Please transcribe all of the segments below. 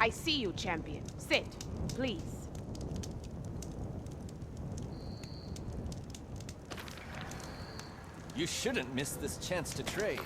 I see you, champion. Sit, please. You shouldn't miss this chance to trade.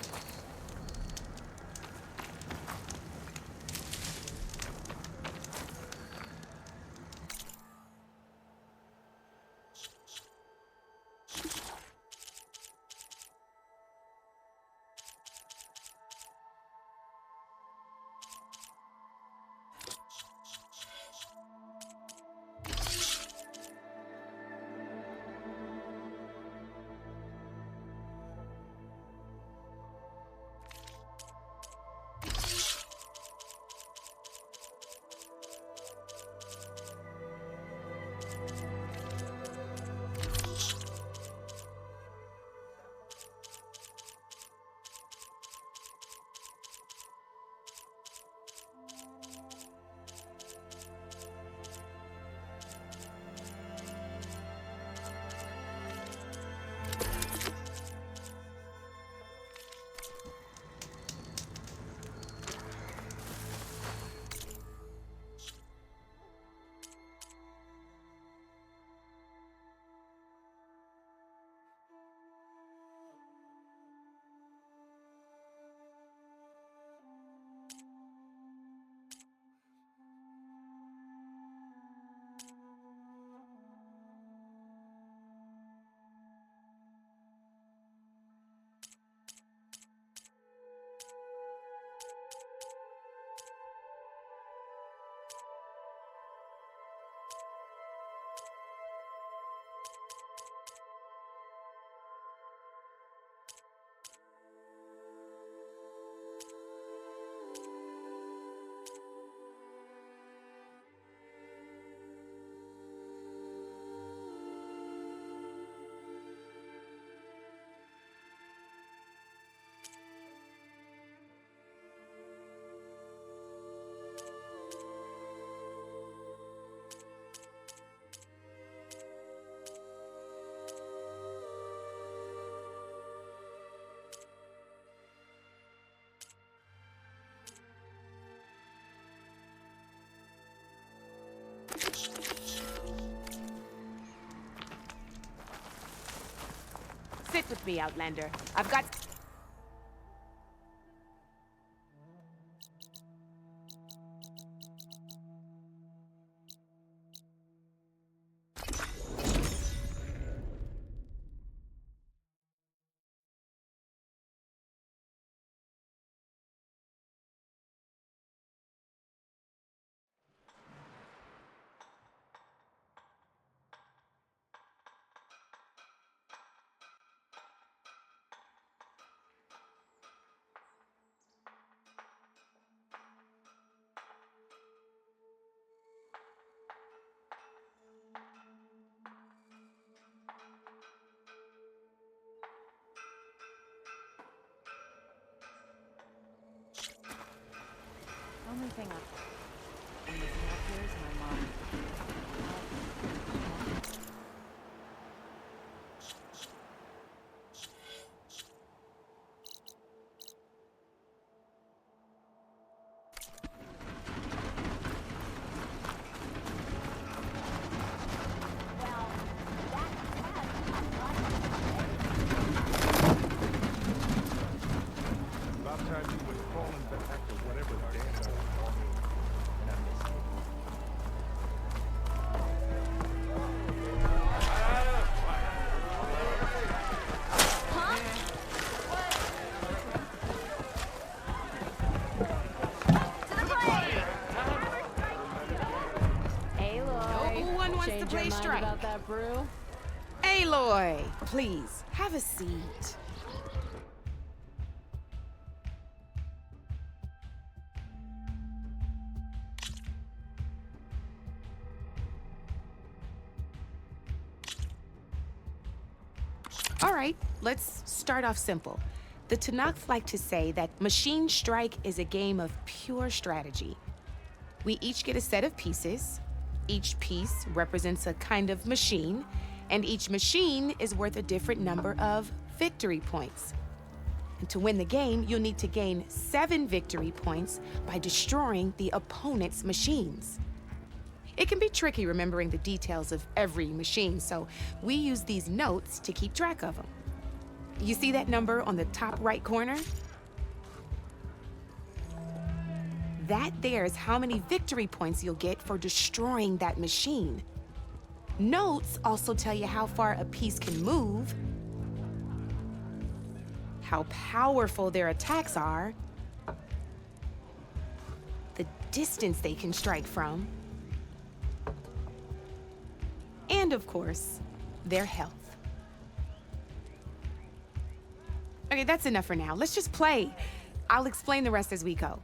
Sit with me, Outlander. I've got... Only thing I'm looking up here is my mom. About time you was crawling back to whatever damn I was talking, and I missed it. Aloy, No one wants to change play your mind strike. about that brew? Aloy, please, have a seat. All right, let's start off simple. The Tanakh like to say that Machine Strike is a game of pure strategy. We each get a set of pieces. Each piece represents a kind of machine, and each machine is worth a different number of victory points. And to win the game, you'll need to gain 7 victory points by destroying the opponent's machines. It can be tricky remembering the details of every machine, so we use these notes to keep track of them. You see that number on the top right corner? That there is how many victory points you'll get for destroying that machine. Notes also tell you how far a piece can move, how powerful their attacks are, the distance they can strike from, and of course, their health. Okay, that's enough for now. Let's just play. I'll explain the rest as we go.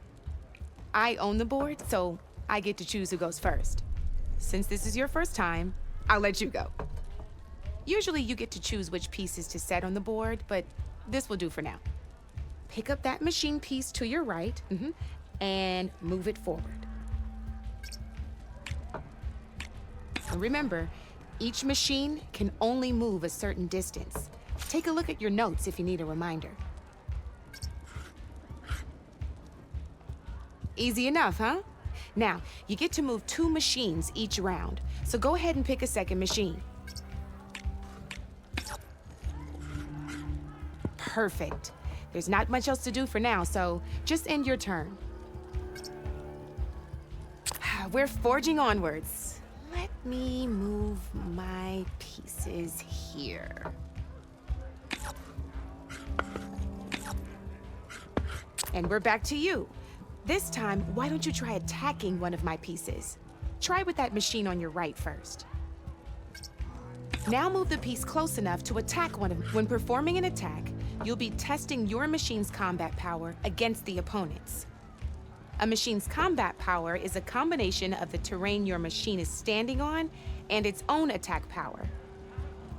I own the board, so I get to choose who goes first. Since this is your first time, I'll let you go. Usually you get to choose which pieces to set on the board, but this will do for now. Pick up that machine piece to your right, and move it forward. And remember, each machine can only move a certain distance. Take a look at your notes if you need a reminder. Easy enough, huh? Now, you get to move 2 machines each round, so go ahead and pick a second machine. Perfect. There's not much else to do for now, so just end your turn. We're forging onwards. Let me move my pieces here. And we're back to you. This time, why don't you try attacking one of my pieces? Try with that machine on your right first. Now move the piece close enough to attack one of them. When performing an attack, you'll be testing your machine's combat power against the opponent's. A machine's combat power is a combination of the terrain your machine is standing on and its own attack power.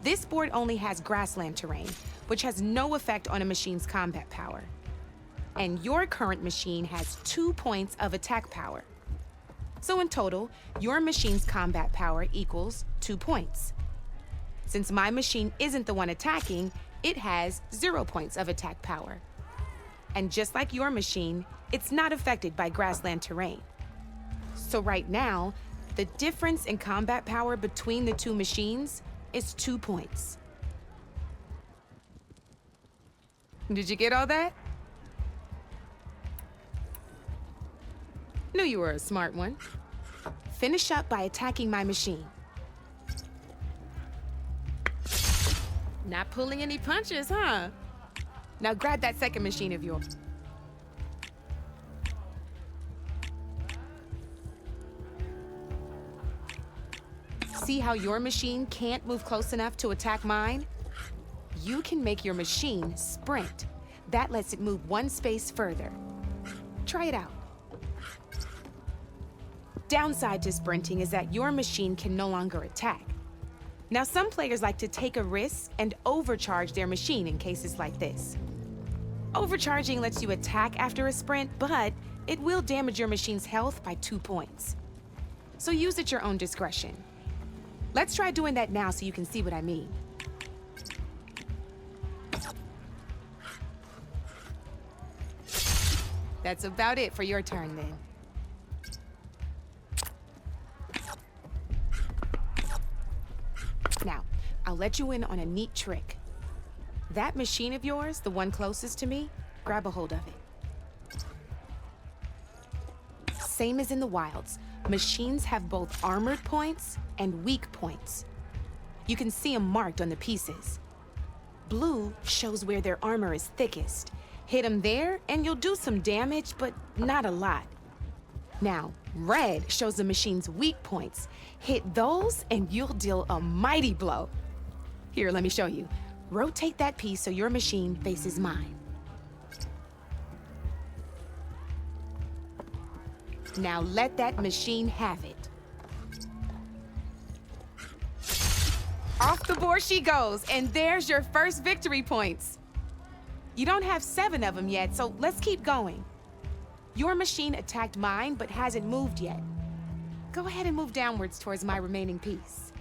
This board only has grassland terrain, which has no effect on a machine's combat power. And your current machine has 2 points of attack power. So in total, your machine's combat power equals 2 points. Since my machine isn't the one attacking, it has 0 points of attack power. And just like your machine, it's not affected by grassland terrain. So right now, the difference in combat power between the 2 machines is 2 points. Did you get all that? Knew you were a smart one. Finish up by attacking my machine. Not pulling any punches, huh? Now grab that second machine of yours. See how your machine can't move close enough to attack mine? You can make your machine sprint. That lets it move 1 space further. Try it out. Downside to sprinting is that your machine can no longer attack. Now, some players like to take a risk and overcharge their machine in cases like this. Overcharging lets you attack after a sprint, but it will damage your machine's health by 2 points. So use at your own discretion. Let's try doing that now so you can see what I mean. That's about it for your turn then. Now, I'll let you in on a neat trick. That machine of yours, the one closest to me, grab a hold of it. Same as in the wilds, machines have both armored points and weak points. You can see them marked on the pieces. Blue shows where their armor is thickest. Hit them there and you'll do some damage, but not a lot. Now, red shows the machine's weak points. Hit those and you'll deal a mighty blow. Here, let me show you. Rotate that piece so your machine faces mine. Now let that machine have it. Off the board she goes, and there's your first victory points. You don't have 7 of them yet, so let's keep going. Your machine attacked mine, but hasn't moved yet. Go ahead and move downwards towards my remaining piece.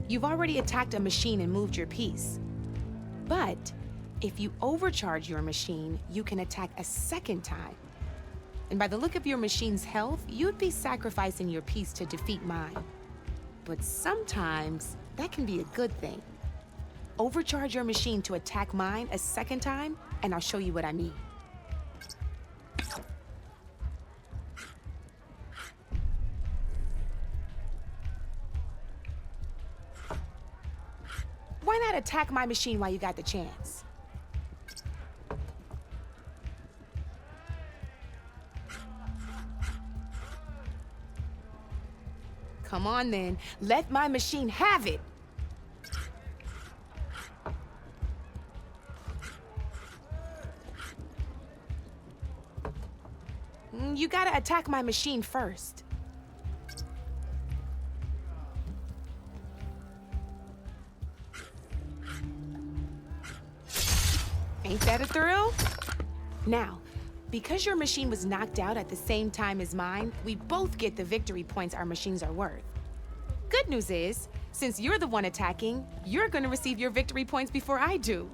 You've already attacked a machine and moved your piece. But if you overcharge your machine, you can attack a second time. And by the look of your machine's health, you'd be sacrificing your piece to defeat mine. But sometimes that can be a good thing. Overcharge your machine to attack mine a second time, and I'll show you what I mean. Why not attack my machine while you got the chance? Come on then, let my machine have it. You gotta attack my machine first. Ain't that a thrill? Now, because your machine was knocked out at the same time as mine, we both get the victory points our machines are worth. Good news is, since you're the one attacking, you're gonna receive your victory points before I do.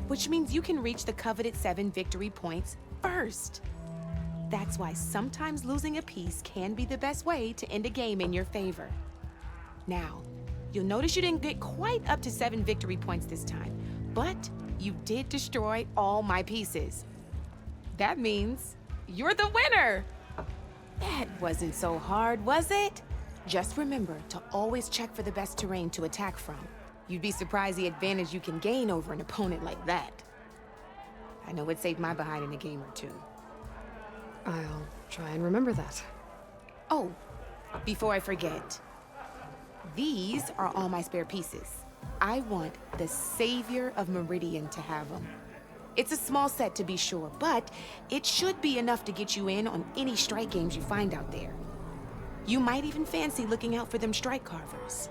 Which means you can reach the coveted 7 victory points first. That's why sometimes losing a piece can be the best way to end a game in your favor. Now, you'll notice you didn't get quite up to 7 victory points this time, but you did destroy all my pieces. That means you're the winner! That wasn't so hard, was it? Just remember to always check for the best terrain to attack from. You'd be surprised the advantage you can gain over an opponent like that. I know it saved my behind in a game or two. I'll try and remember that. Oh, before I forget, these are all my spare pieces. I want the Savior of Meridian to have them. It's a small set to be sure, but it should be enough to get you in on any strike games you find out there. You might even fancy looking out for them strike carvers.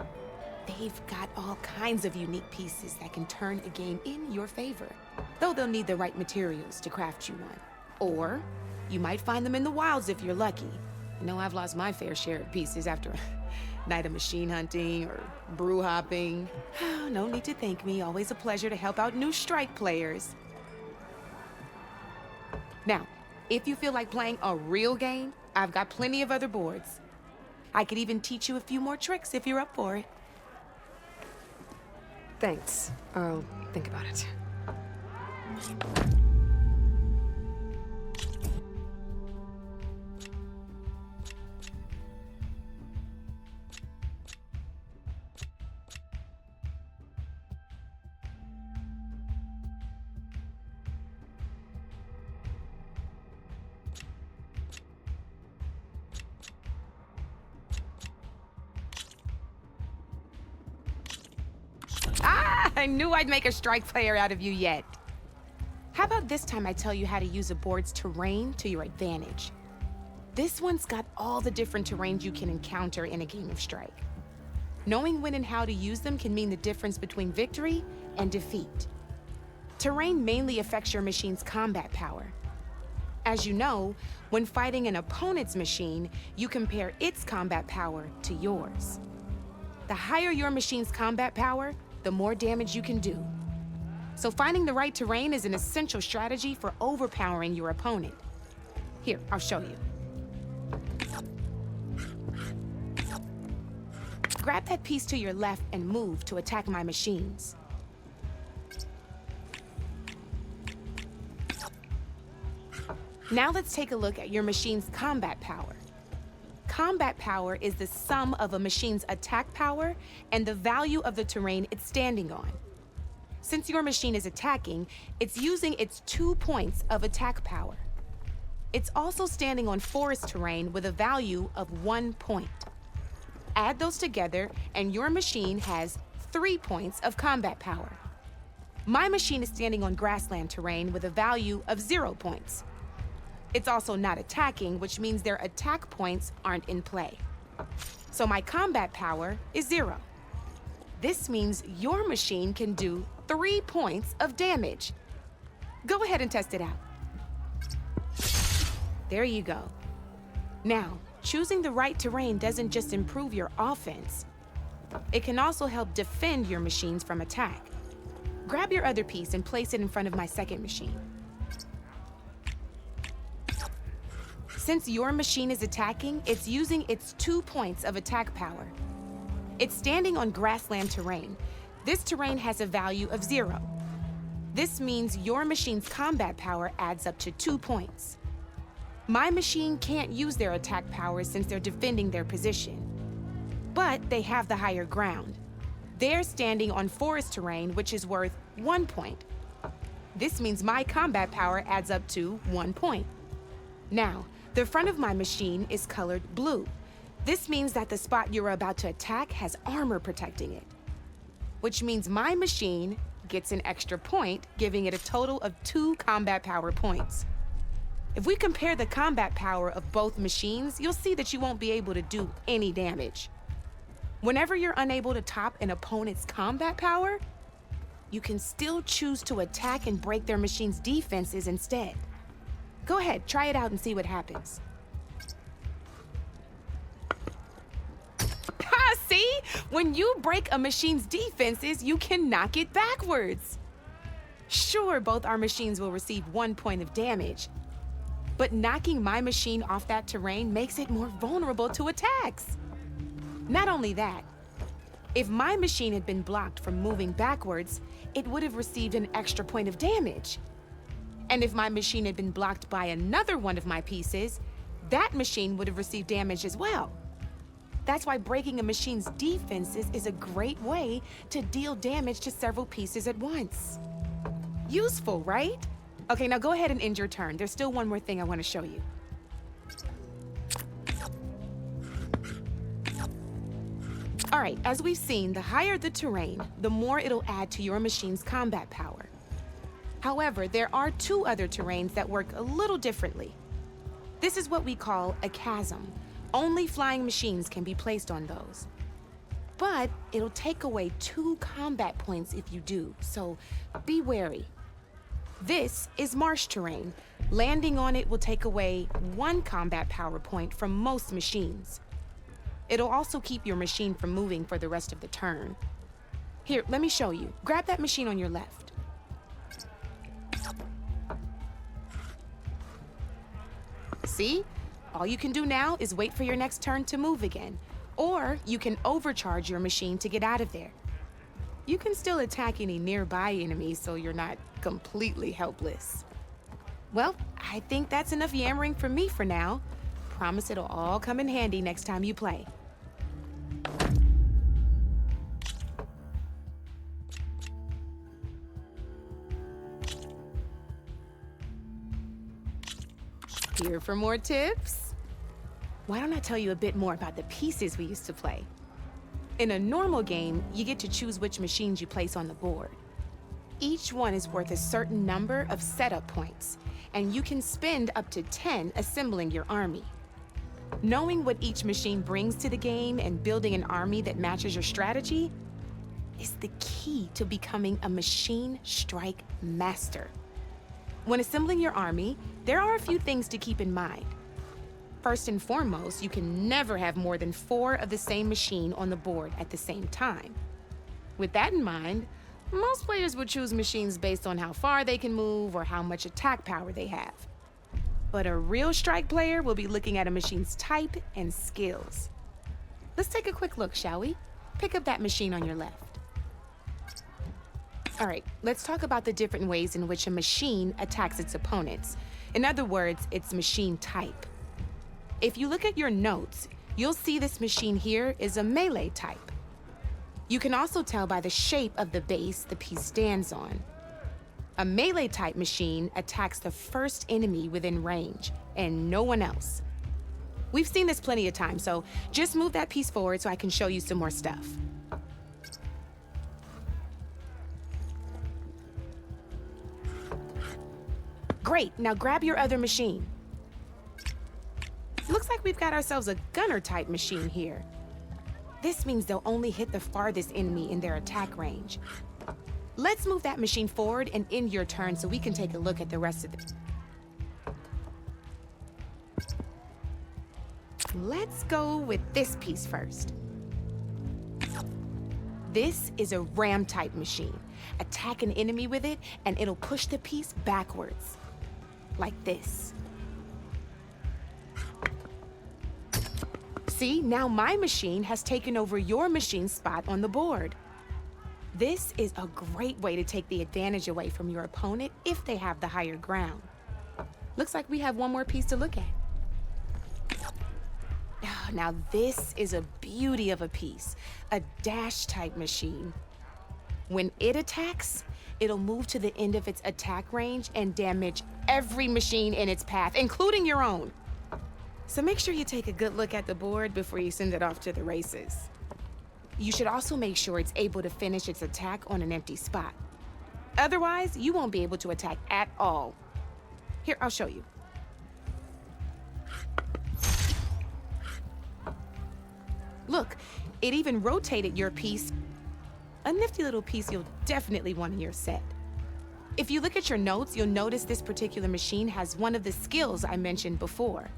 They've got all kinds of unique pieces that can turn a game in your favor, though they'll need the right materials to craft you one. Or you might find them in the wilds if you're lucky. I know I've lost my fair share of pieces after a night of machine hunting or brew hopping. No need to thank me. Always a pleasure to help out new strike players. Now, if you feel like playing a real game, I've got plenty of other boards. I could even teach you a few more tricks if you're up for it. Thanks. I'll think about it. I knew I'd make a strike player out of you yet. How about this time I tell you how to use a board's terrain to your advantage? This one's got all the different terrains you can encounter in a game of Strike. Knowing when and how to use them can mean the difference between victory and defeat. Terrain mainly affects your machine's combat power. As you know, when fighting an opponent's machine, you compare its combat power to yours. The higher your machine's combat power, the more damage you can do. So finding the right terrain is an essential strategy for overpowering your opponent. Here, I'll show you. Grab that piece to your left and move to attack my machines. Now let's take a look at your machine's combat power. Combat power is the sum of a machine's attack power and the value of the terrain it's standing on. Since your machine is attacking, it's using its 2 points of attack power. It's also standing on forest terrain with a value of 1 point. Add those together, and your machine has 3 points of combat power. My machine is standing on grassland terrain with a value of 0 points. It's also not attacking, which means their attack points aren't in play. So my combat power is 0. This means your machine can do 3 points of damage. Go ahead and test it out. There you go. Now, choosing the right terrain doesn't just improve your offense. It can also help defend your machines from attack. grab your other piece and place it in front of my second machine. Since your machine is attacking, it's using its 2 points of attack power. It's standing on grassland terrain. This terrain has a value of 0. This means your machine's combat power adds up to 2 points. My machine can't use their attack power since they're defending their position. But they have the higher ground. They're standing on forest terrain, which is worth 1 point. This means my combat power adds up to 1 point. Now, the front of my machine is colored blue. This means that the spot you're about to attack has armor protecting it, which means my machine gets an extra point, giving it a total of 2 combat power points. If we compare the combat power of both machines, you'll see that you won't be able to do any damage. Whenever you're unable to top an opponent's combat power, you can still choose to attack and break their machine's defenses instead. Go ahead, try it out and see what happens. Ha, see? When you break a machine's defenses, you can knock it backwards. Sure, both our machines will receive 1 point of damage, but knocking my machine off that terrain makes it more vulnerable to attacks. Not only that, if my machine had been blocked from moving backwards, it would have received an extra point of damage. And if my machine had been blocked by another one of my pieces, that machine would have received damage as well. That's why breaking a machine's defenses is a great way to deal damage to several pieces at once. Useful, right? Okay, now go ahead and end your turn. There's still one more thing I want to show you. All right, as we've seen, the higher the terrain, the more it'll add to your machine's combat power. However, there are 2 other terrains that work a little differently. This is what we call a chasm. Only flying machines can be placed on those. But it'll take away 2 combat points if you do, so be wary. This is marsh terrain. Landing on it will take away 1 combat power point from most machines. It'll also keep your machine from moving for the rest of the turn. Here, let me show you. Grab that machine on your left. See? All you can do now is wait for your next turn to move again. Or you can overcharge your machine to get out of there. You can still attack any nearby enemies so you're not completely helpless. Well, I think that's enough yammering from me for now. Promise it'll all come in handy next time you play. Here for more tips? Why don't I tell you a bit more about the pieces we used to play? In a normal game, you get to choose which machines you place on the board. Each one is worth a certain number of setup points, and you can spend up to 10 assembling your army. Knowing what each machine brings to the game and building an army that matches your strategy is the key to becoming a machine strike master. When assembling your army, there are a few things to keep in mind. First and foremost, you can never have more than 4 of the same machine on the board at the same time. With that in mind, most players would choose machines based on how far they can move or how much attack power they have. But a real strike player will be looking at a machine's type and skills. Let's take a quick look, shall we? Pick up that machine on your left. All right, let's talk about the different ways in which a machine attacks its opponents. In other words, its machine type. If you look at your notes, you'll see this machine here is a melee type. You can also tell by the shape of the base the piece stands on. A melee type machine attacks the first enemy within range and no one else. We've seen this plenty of times, so just move that piece forward so I can show you some more stuff. Great, now grab your other machine. Looks like we've got ourselves a gunner type machine here. This means they'll only hit the farthest enemy in their attack range. Let's move that machine forward and end your turn so we can take a look at the rest of it. Let's go with this piece first. This is a ram-type machine. Attack an enemy with it, and it'll push the piece backwards. Like this. See, now my machine has taken over your machine's spot on the board. This is a great way to take the advantage away from your opponent if they have the higher ground. Looks like we have one more piece to look at. Now this is a beauty of a piece, a dash-type machine. When it attacks, it'll move to the end of its attack range and damage every machine in its path, including your own. So make sure you take a good look at the board before you send it off to the races. You should also make sure it's able to finish its attack on an empty spot. Otherwise, you won't be able to attack at all. Here, I'll show you. Look, it even rotated your piece. A nifty little piece you'll definitely want in your set. If you look at your notes, you'll notice this particular machine has one of the skills I mentioned before.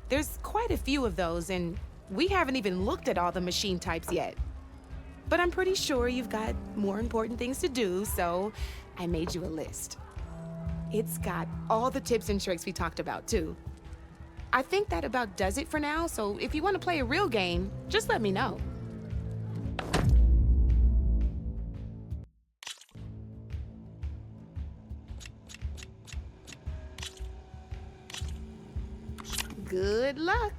There's quite a few of those, and we haven't even looked at all the machine types yet. But I'm pretty sure you've got more important things to do, so I made you a list. It's got all the tips and tricks we talked about, too. I think that about does it for now, so if you want to play a real game, just let me know. Good luck.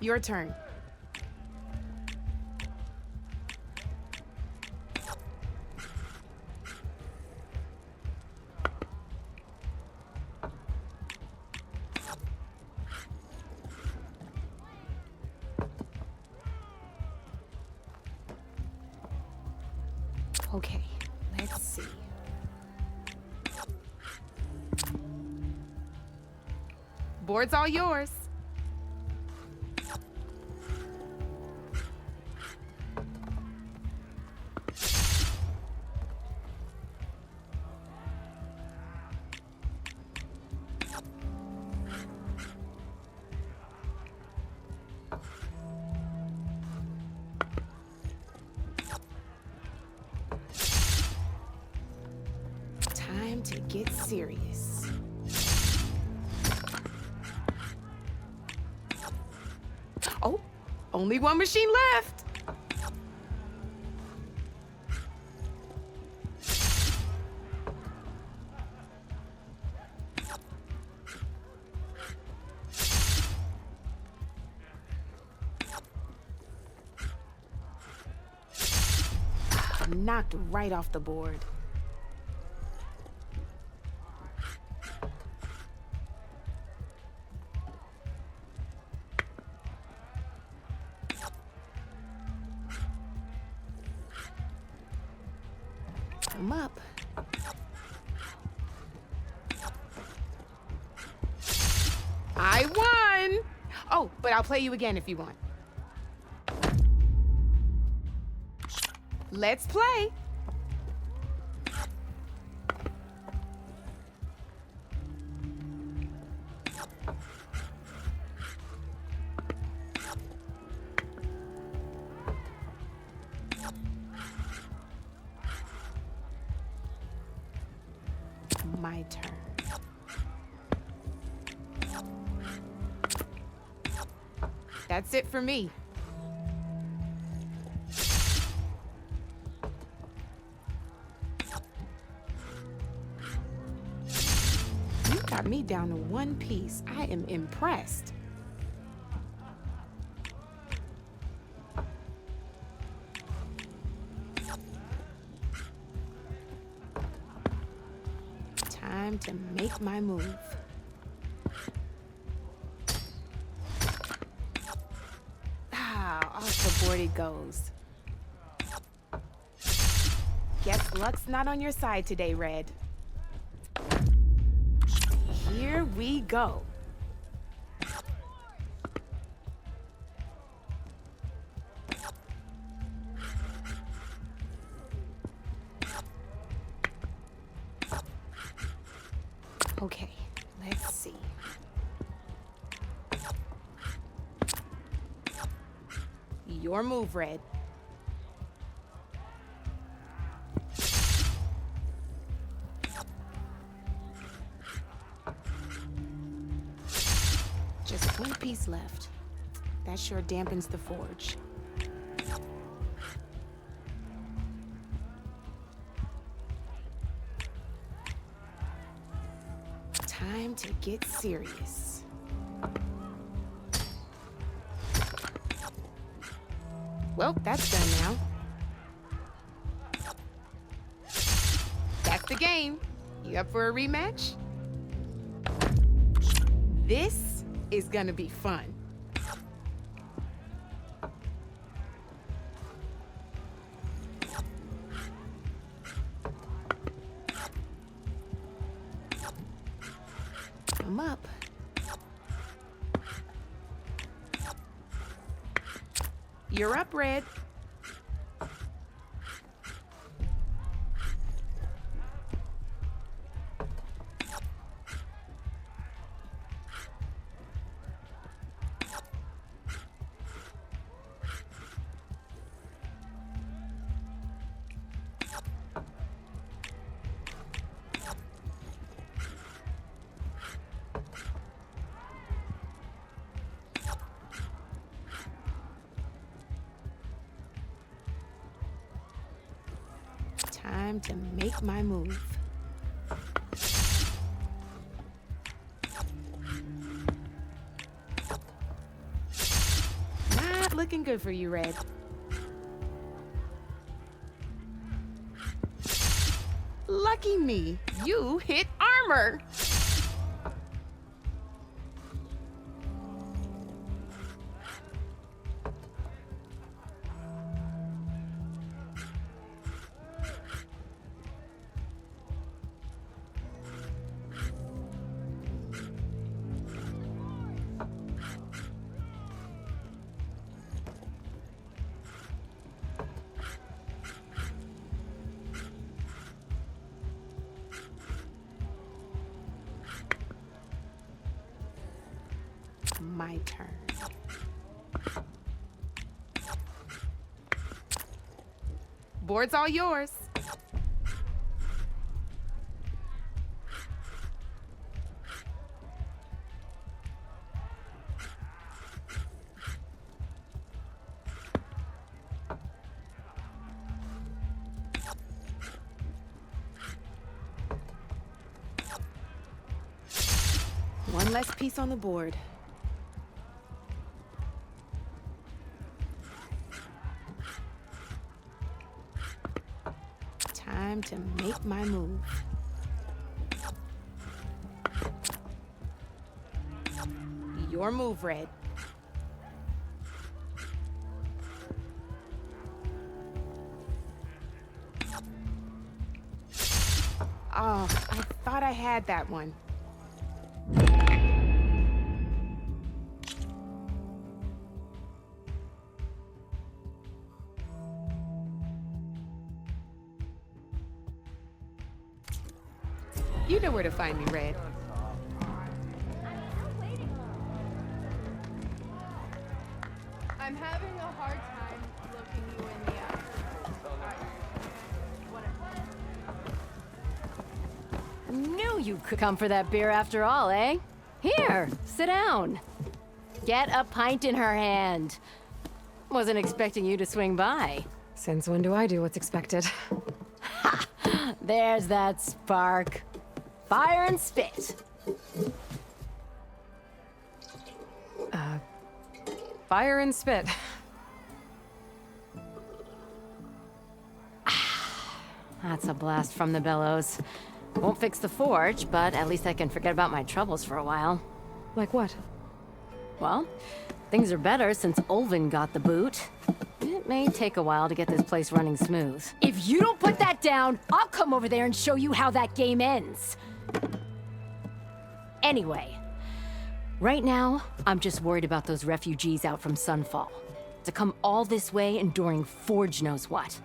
Your turn. Okay, let's see. Board's all yours. Time to get serious. Oh, only one machine left. Knocked right off the board. Come up. I won! Oh, but I'll play you again if you want. Let's play. My turn. That's it for me. You got me down to one piece. I am impressed. Time to make my move. Off the board it goes. Guess luck's not on your side today, Red. Here we go. Okay, let's see. Your move, Red. Just one piece left. That sure dampens the forge. Time to get serious. Well, that's done now. That's the game. You up for a rematch? This is gonna be fun. I'm up. You're up, Red. Time to make my move. Not looking good for you, Red. Lucky me, you hit armor. My turn. Board's all yours. One less piece on the board. Time to make my move. Your move, Red. Oh, I thought I had that one. You know where to find me, Red. I'm having a hard time looking you in the eye. Knew you could come for that beer after all, eh? Here, sit down. Get a pint in her hand. Wasn't expecting you to swing by. Since when do I do what's expected? There's that spark. Fire and spit. Fire and spit. That's a blast from the bellows. Won't fix the forge, but at least I can forget about my troubles for a while. Like what? Well, things are better since Ulvin got the boot. It may take a while to get this place running smooth. If you don't put that down, I'll come over there and show you how that game ends. Anyway, right now, I'm just worried about those refugees out from Sunfall. To come all this way enduring Forge knows what.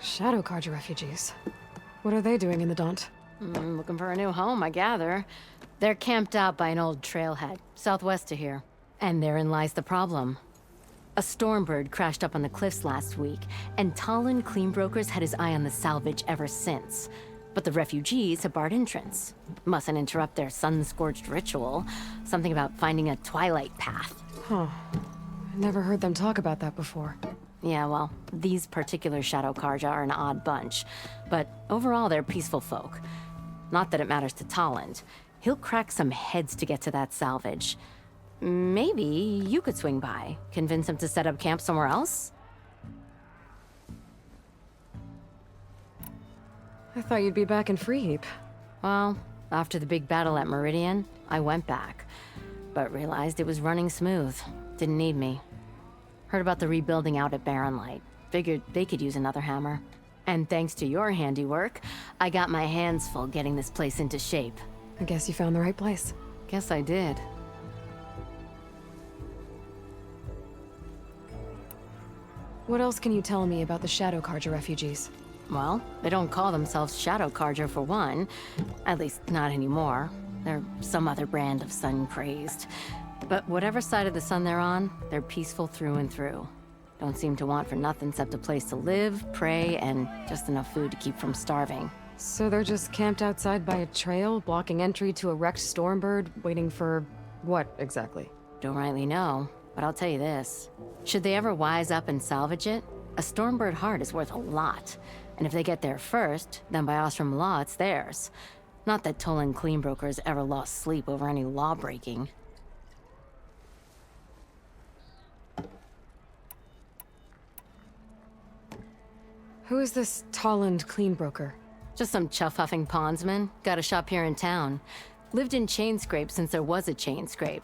Shadow Carja refugees. What are they doing in the Daunt? Looking for a new home, I gather. They're camped out by an old trailhead, southwest of here. And therein lies the problem. A Stormbird crashed up on the cliffs last week, and Talon Cleanbrokers had his eye on the salvage ever since. But the refugees have barred entrance. Mustn't interrupt their sun-scorched ritual. Something about finding a twilight path. Huh. I never heard them talk about that before. Yeah, well, these particular Shadow Carja are an odd bunch. But overall, they're peaceful folk. Not that it matters to Talon. He'll crack some heads to get to that salvage. Maybe you could swing by, convince him to set up camp somewhere else? I thought you'd be back in Freeheap. Well, after the big battle at Meridian, I went back. But realized it was running smooth. Didn't need me. Heard about the rebuilding out at Barren Light. Figured they could use another hammer. And thanks to your handiwork, I got my hands full getting this place into shape. I guess you found the right place. Guess I did. What else can you tell me about the Shadow Carja refugees? Well, they don't call themselves Shadow Carja for one. At least, not anymore. They're some other brand of sun-crazed. But whatever side of the sun they're on, they're peaceful through and through. Don't seem to want for nothing except a place to live, pray, and just enough food to keep from starving. So they're just camped outside by a trail, blocking entry to a wrecked Stormbird, waiting for... what, exactly? Don't rightly know, but I'll tell you this. Should they ever wise up and salvage it, a Stormbird heart is worth a lot. And if they get there first, then by Ostrom law, it's theirs. Not that Tolan Cleanbrokers ever lost sleep over any law breaking. Who is this Tolland Cleanbroker? Just some chuff-huffing pondsman. Got a shop here in town. Lived in Chainscrape since there was a Chainscrape.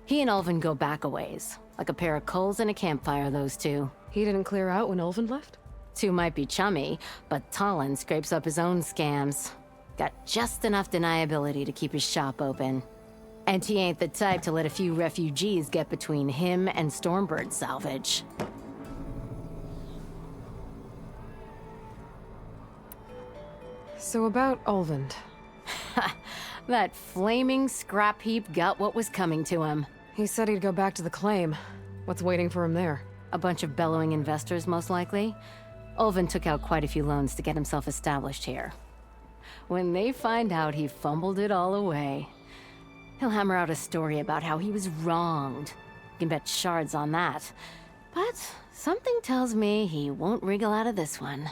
He and Ulvin go back a ways. Like a pair of coals and a campfire, those two. He didn't clear out when Ulvin left? Two might be chummy, but Talon scrapes up his own scams. Got just enough deniability to keep his shop open. And he ain't the type to let a few refugees get between him and Stormbird salvage. So about Ulvin. That flaming scrap heap got what was coming to him. He said he'd go back to the claim. What's waiting for him there? A bunch of bellowing investors, most likely. Ulvin took out quite a few loans to get himself established here. When they find out he fumbled it all away, he'll hammer out a story about how he was wronged. You can bet shards on that. But something tells me he won't wriggle out of this one.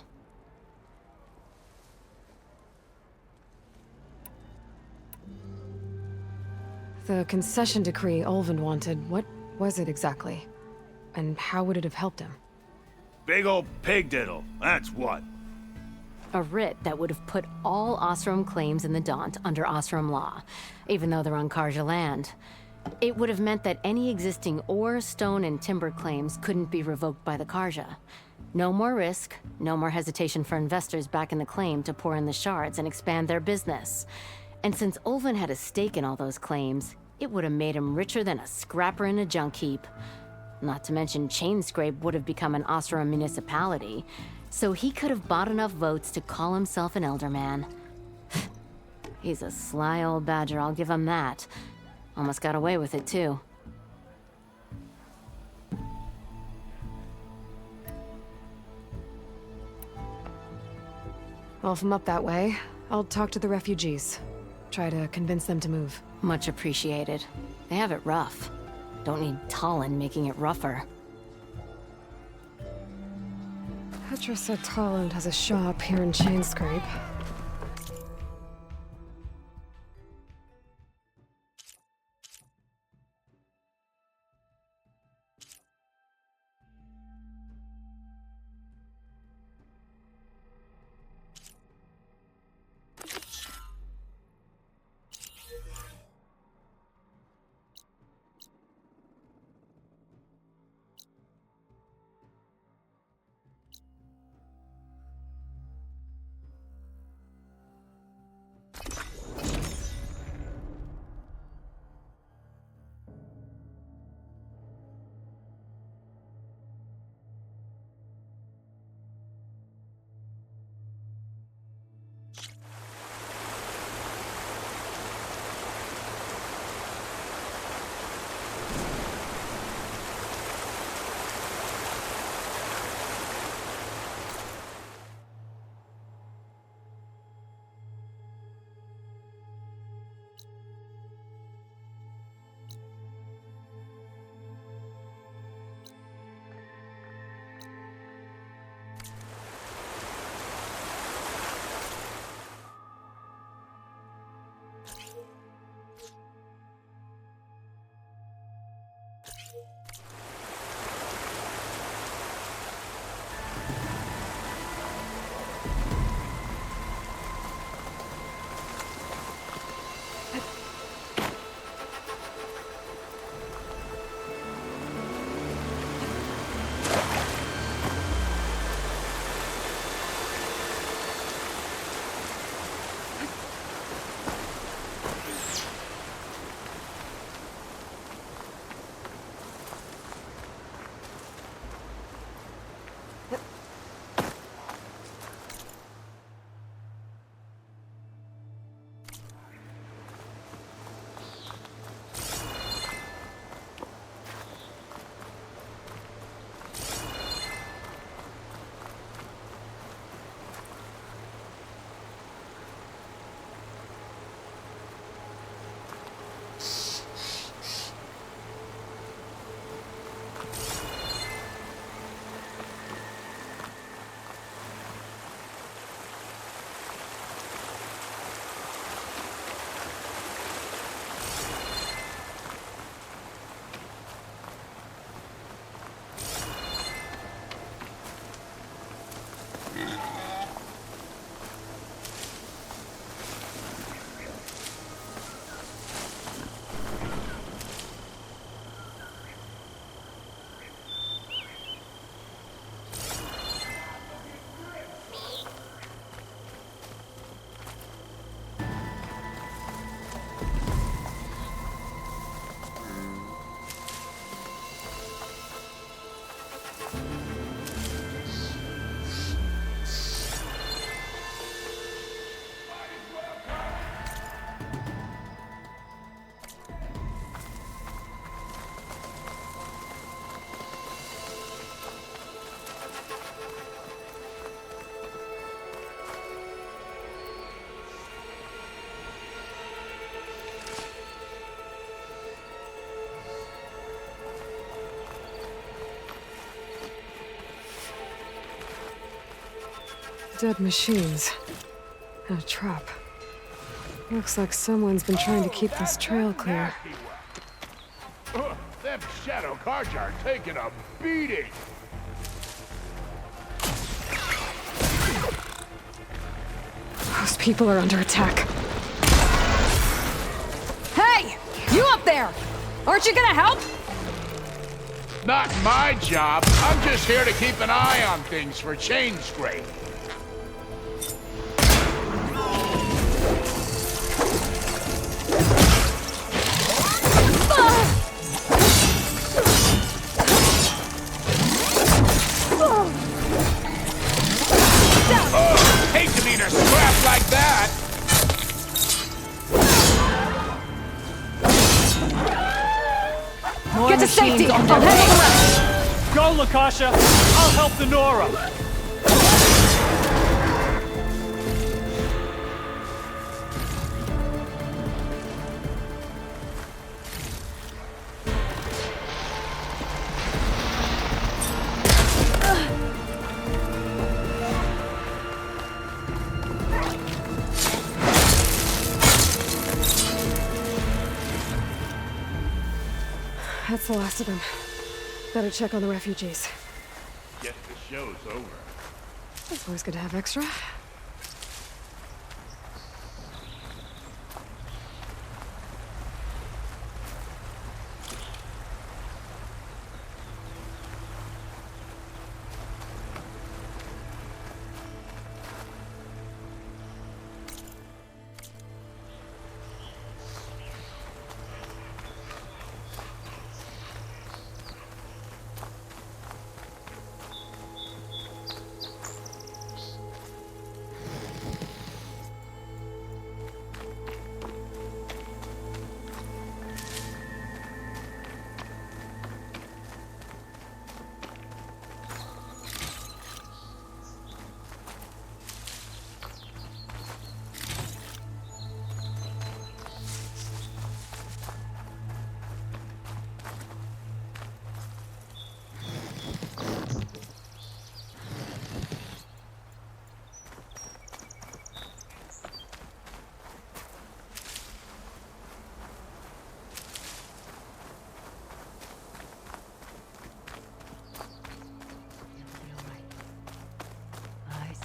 The concession decree Ulvin wanted, what was it exactly? And how would it have helped him? Big old pig diddle, that's what. A writ that would have put all Osram claims in the Daunt under Osram law, even though they're on Carja land. It would have meant that any existing ore, stone, and timber claims couldn't be revoked by the Carja. No more risk, no more hesitation for investors back in the claim to pour in the shards and expand their business. And since Ulvin had a stake in all those claims, it would have made him richer than a scrapper in a junk heap. Not to mention Chainscrape would have become an Osram municipality, so he could have bought enough votes to call himself an Elderman. He's a sly old badger, I'll give him that. Almost got away with it, too. Well, if I'm up that way, I'll talk to the refugees. Try to convince them to move. Much appreciated. They have it rough. Don't need Talon making it rougher. Petra said Tolland has a shop here in Chainscrape. Dead machines. And a trap. Looks like someone's been trying to keep this trail clear. Them shadow cards are taking a beating. Those people are under attack. Hey! You up there! Aren't you gonna help? Not my job. I'm just here to keep an eye on things for Chainscrape. Hate to meet a scrap like that. Get to safety! I'll handle the rest! Go, Lakasha! I'll help the Nora! That's the last of them. Better check on the refugees. Guess the show's over. It's always good to have extra.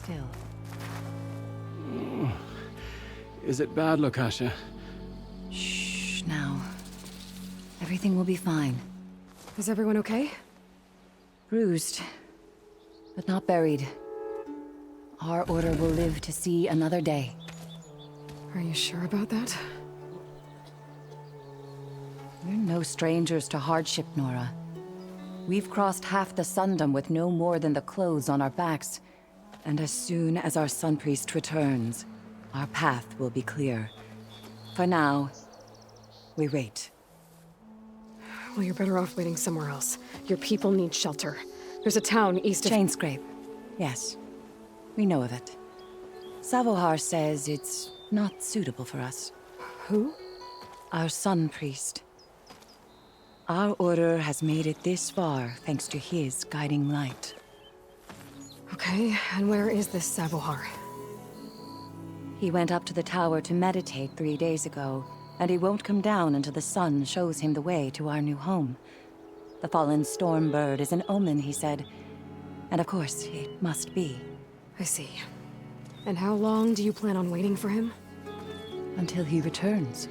Still. Is it bad, Lakasha? Shh, now. Everything will be fine. Is everyone okay? Bruised, but not buried. Our order will live to see another day. Are you sure about that? We're no strangers to hardship, Nora. We've crossed half the Sundom with no more than the clothes on our backs. And as soon as our Sun Priest returns, our path will be clear. For now, we wait. Well, you're better off waiting somewhere else. Your people need shelter. There's a town east of... Chainscrape. Yes. We know of it. Savohar says it's not suitable for us. Who? Our Sun Priest. Our order has made it this far thanks to his guiding light. Okay, and where is this Savohar? He went up to the tower to meditate 3 days ago, and he won't come down until the sun shows him the way to our new home. The fallen Stormbird is an omen, he said. And of course, it must be. I see. And how long do you plan on waiting for him? Until he returns.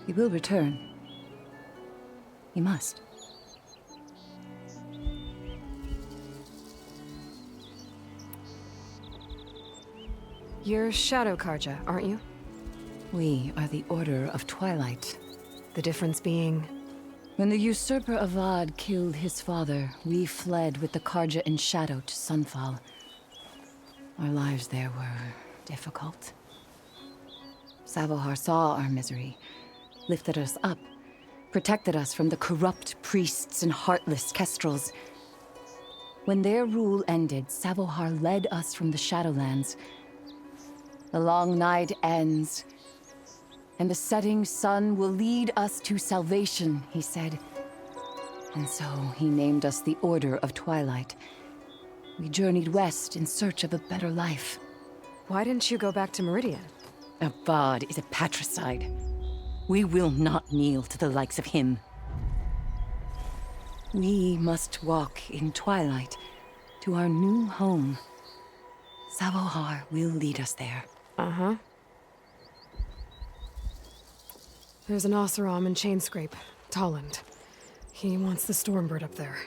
He will return. He must. You're Shadow Karja, aren't you? We are the Order of Twilight. The difference being... When the usurper Avad killed his father, we fled with the Karja in shadow to Sunfall. Our lives there were difficult. Savohar saw our misery, lifted us up, protected us from the corrupt priests and heartless kestrels. When their rule ended, Savohar led us from the Shadowlands. The long night ends, and the setting sun will lead us to salvation, he said. And so he named us the Order of Twilight. We journeyed west in search of a better life. Why didn't you go back to Meridian? Avad is a patricide. We will not kneel to the likes of him. We must walk in twilight to our new home. Savohar will lead us there. Uh-huh. There's an Oseram in Chainscrape, Tolland. He wants the Stormbird up there.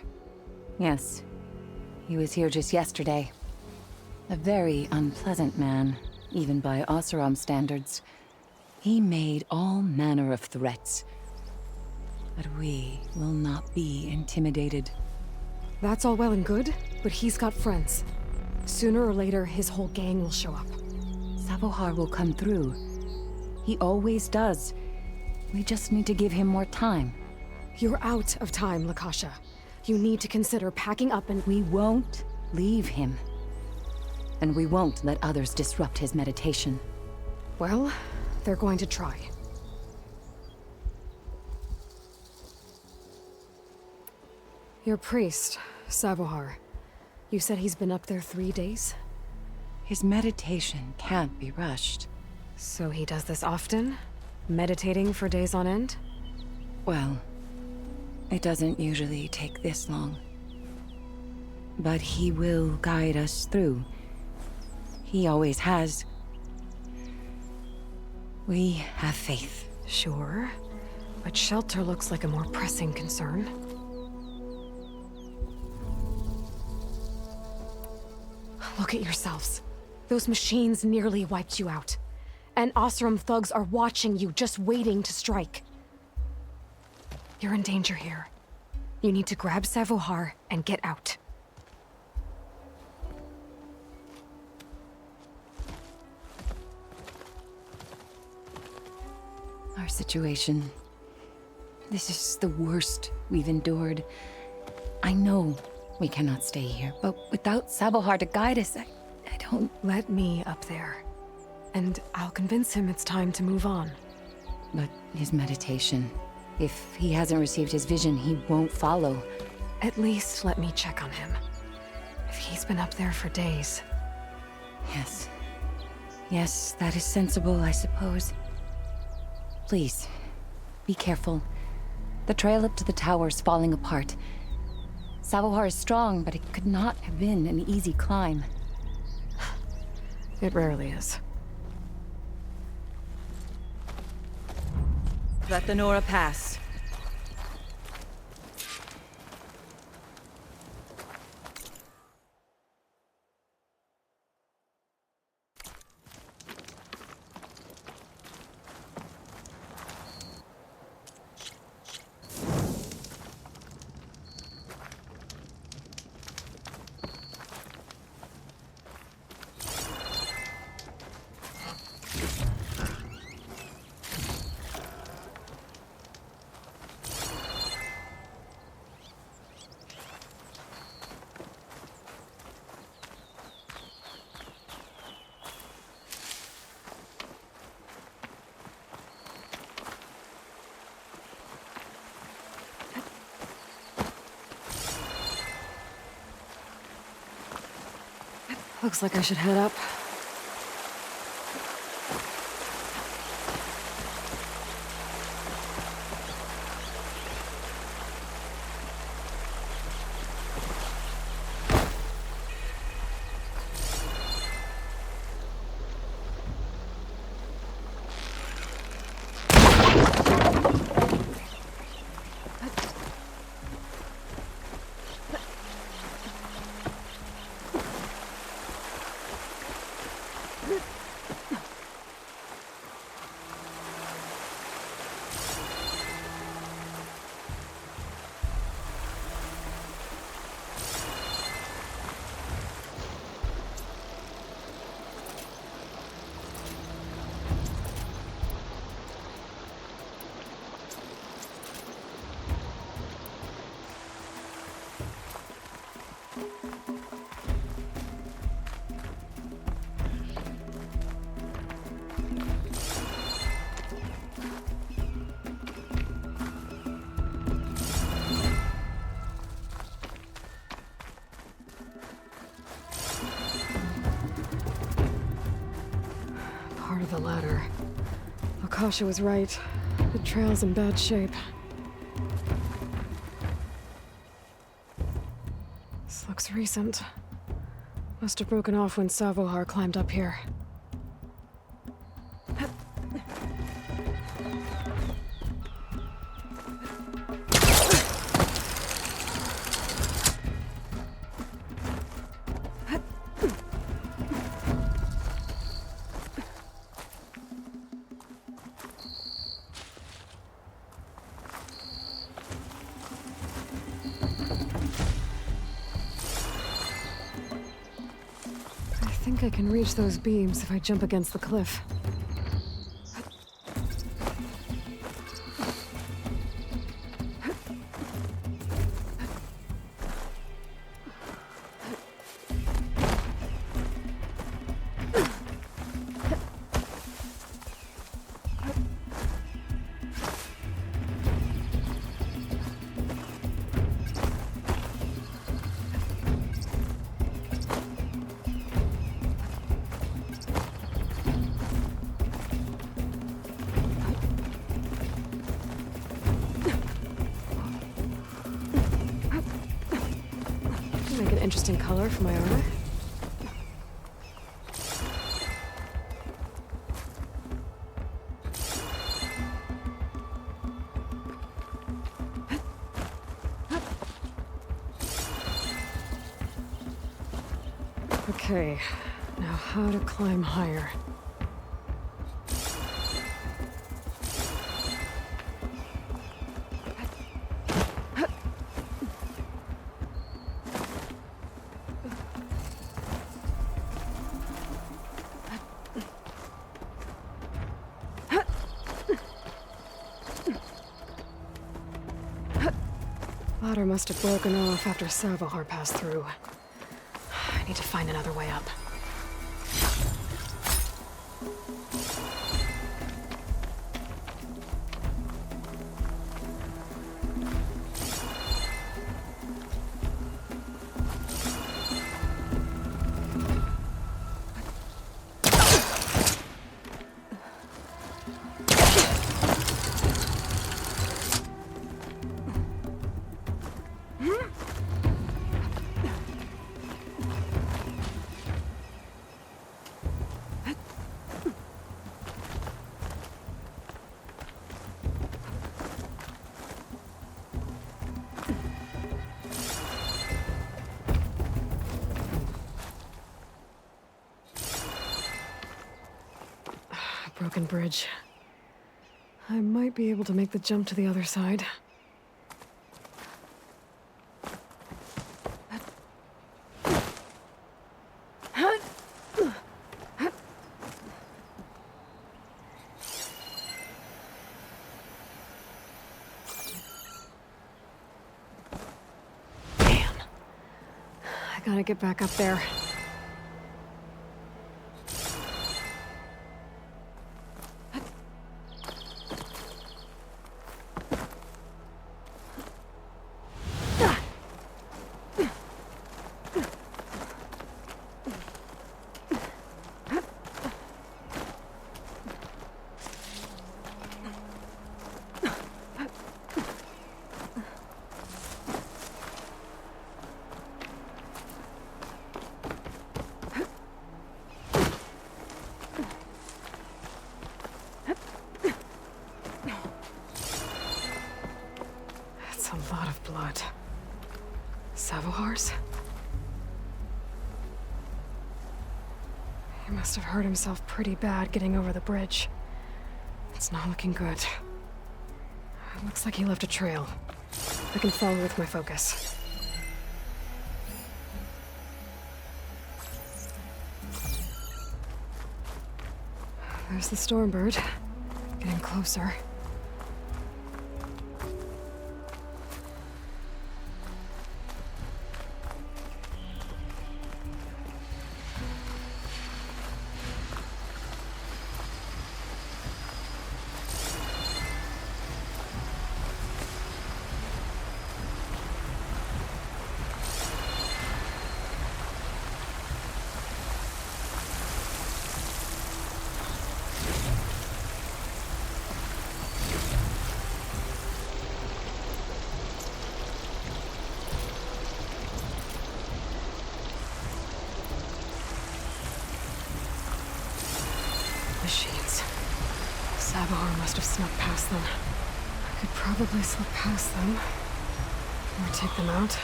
Yes. He was here just yesterday. A very unpleasant man, even by Oseram standards. He made all manner of threats. But we will not be intimidated. That's all well and good, but he's got friends. Sooner or later, his whole gang will show up. Savohar will come through. He always does. We just need to give him more time. You're out of time, Lakasha. You need to consider packing up and... We won't leave him. And we won't let others disrupt his meditation. Well, they're going to try. Your priest, Savohar. You said he's been up there 3 days? His meditation can't be rushed. So he does this often? Meditating for days on end? Well, it doesn't usually take this long. But he will guide us through. He always has. We have faith. Sure. But shelter looks like a more pressing concern. Look at yourselves. Those machines nearly wiped you out. And Oseram thugs are watching you, just waiting to strike. You're in danger here. You need to grab Savohar and get out. Our situation. This is the worst we've endured. I know we cannot stay here, but without Savohar to guide us, I don't... Let me up there. And I'll convince him it's time to move on. But his meditation... If he hasn't received his vision, he won't follow. At least let me check on him. If he's been up there for days. Yes. Yes, that is sensible, I suppose. Please, be careful. The trail up to the tower is falling apart. Savohar is strong, but it could not have been an easy climb. It rarely is. Let the Nora pass. Looks like I should head up. Lukasha was right. The trail's in bad shape. This looks recent. Must have broken off when Savohar climbed up here. I think I can reach those beams if I jump against the cliff. Make an interesting color for my armor. Okay, now how to climb higher. Ladder must have broken off after Savohar passed through. I need to find another way up. Broken bridge. I might be able to make the jump to the other side. Damn. I gotta get back up there. A lot of blood. Savohar's? He must have hurt himself pretty bad getting over the bridge. It's not looking good. It looks like he left a trail. I can follow with my focus. There's the Stormbird. Getting closer. Sabahar must have snuck past them. I could probably slip past them. Or take them out.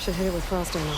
Should hit it with frost ammo.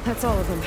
That's all of them.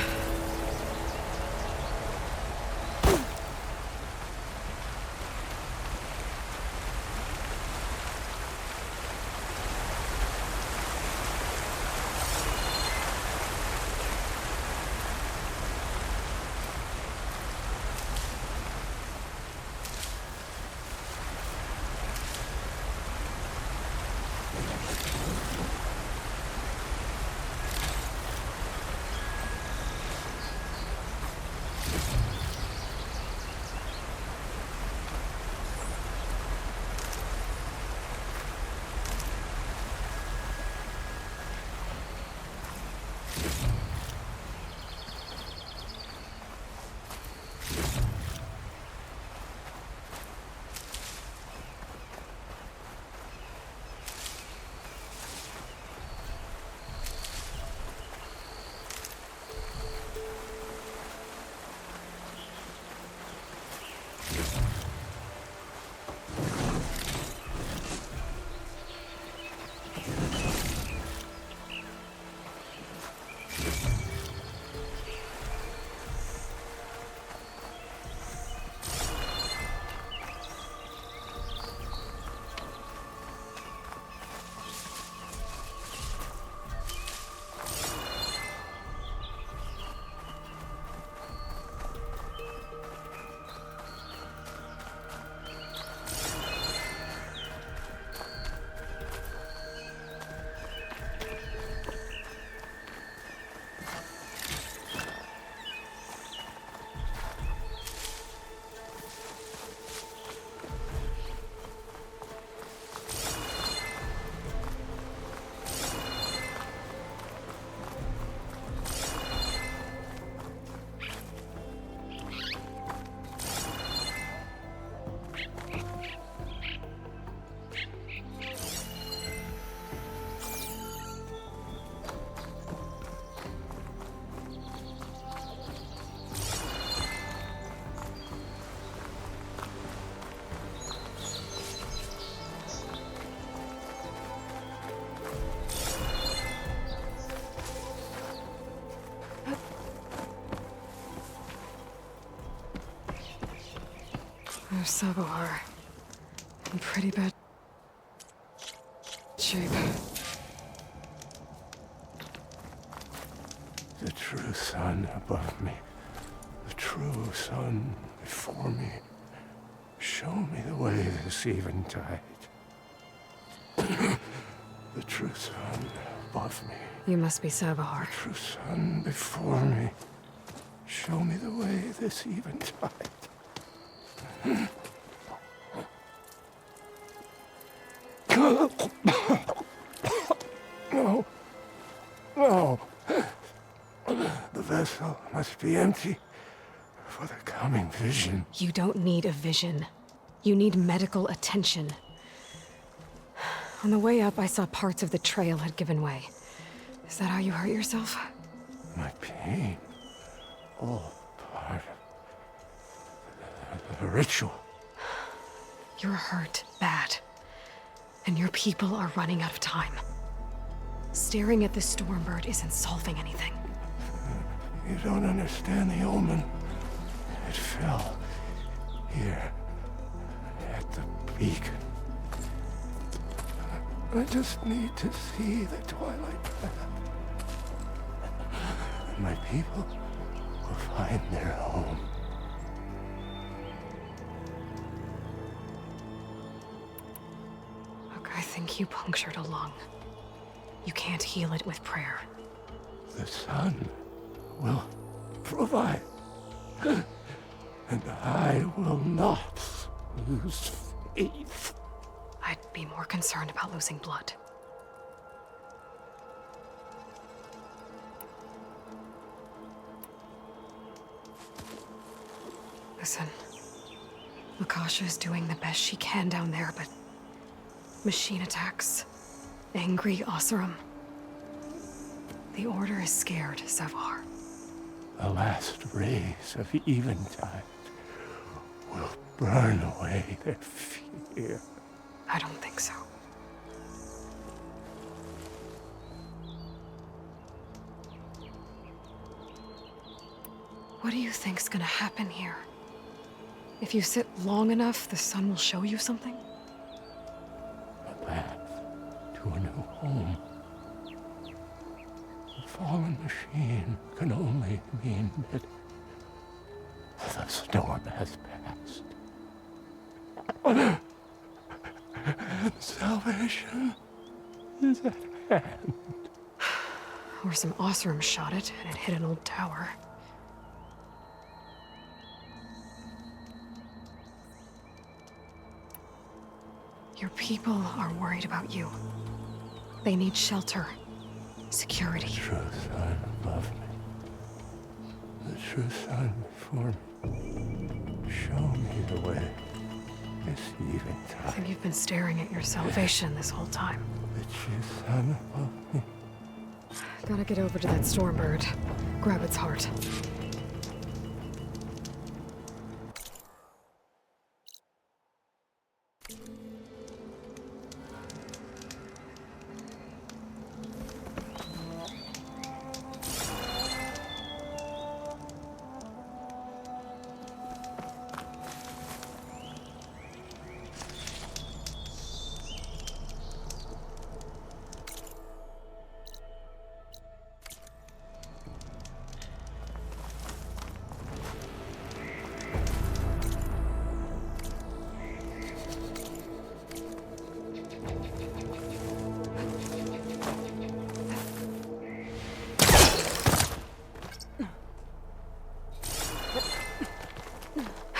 There's Sabahar. In pretty bad shape. The true sun above me. The true sun before me. Show me the way this eventide. The true sun above me. You must be Sabahar. The true sun before me. Show me the way this eventide. No. No. The vessel must be empty. for the coming vision. You don't need a vision. You need medical attention. On the way up, I saw parts of the trail had given way. Is that how you hurt yourself? My pain. All part of the ritual. You're hurt bad. And your people are running out of time. Staring at the Stormbird isn't solving anything. You don't understand the omen. It fell here at the beacon. I just need to see the twilight path. And my people will find their home. Look, I think you punctured a lung. You can't heal it with prayer. The sun will provide. And I will not lose faith. I'd be more concerned about losing blood. Listen, Lakasha is doing the best she can down there, but machine attacks, angry Oseram. The Order is scared, Savar. The last rays of Eventide will burn away their fear. I don't think so. What do you think's gonna happen here? If you sit long enough, the sun will show you something? A path to a new home. The fallen machine can only mean that the storm has passed. And salvation is at hand. Or some Oseram shot it, and it hit an old tower. Your people are worried about you. They need shelter, security. The true sun above me. The true sun before me. Show me the way. This I eventide. think you've been staring at your salvation this whole time. The true sun above me. Gotta get over to that Stormbird. Grab its heart.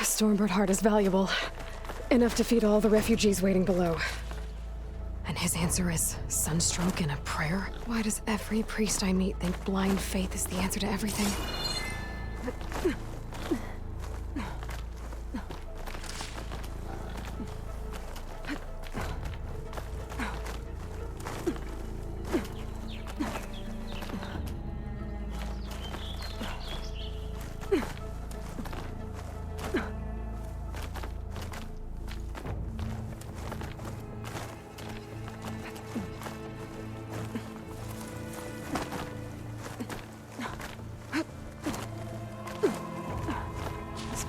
Stormbird heart is valuable. Enough to feed all the refugees waiting below. And his answer is sunstroke and a prayer? Why does every priest I meet think blind faith is the answer to everything?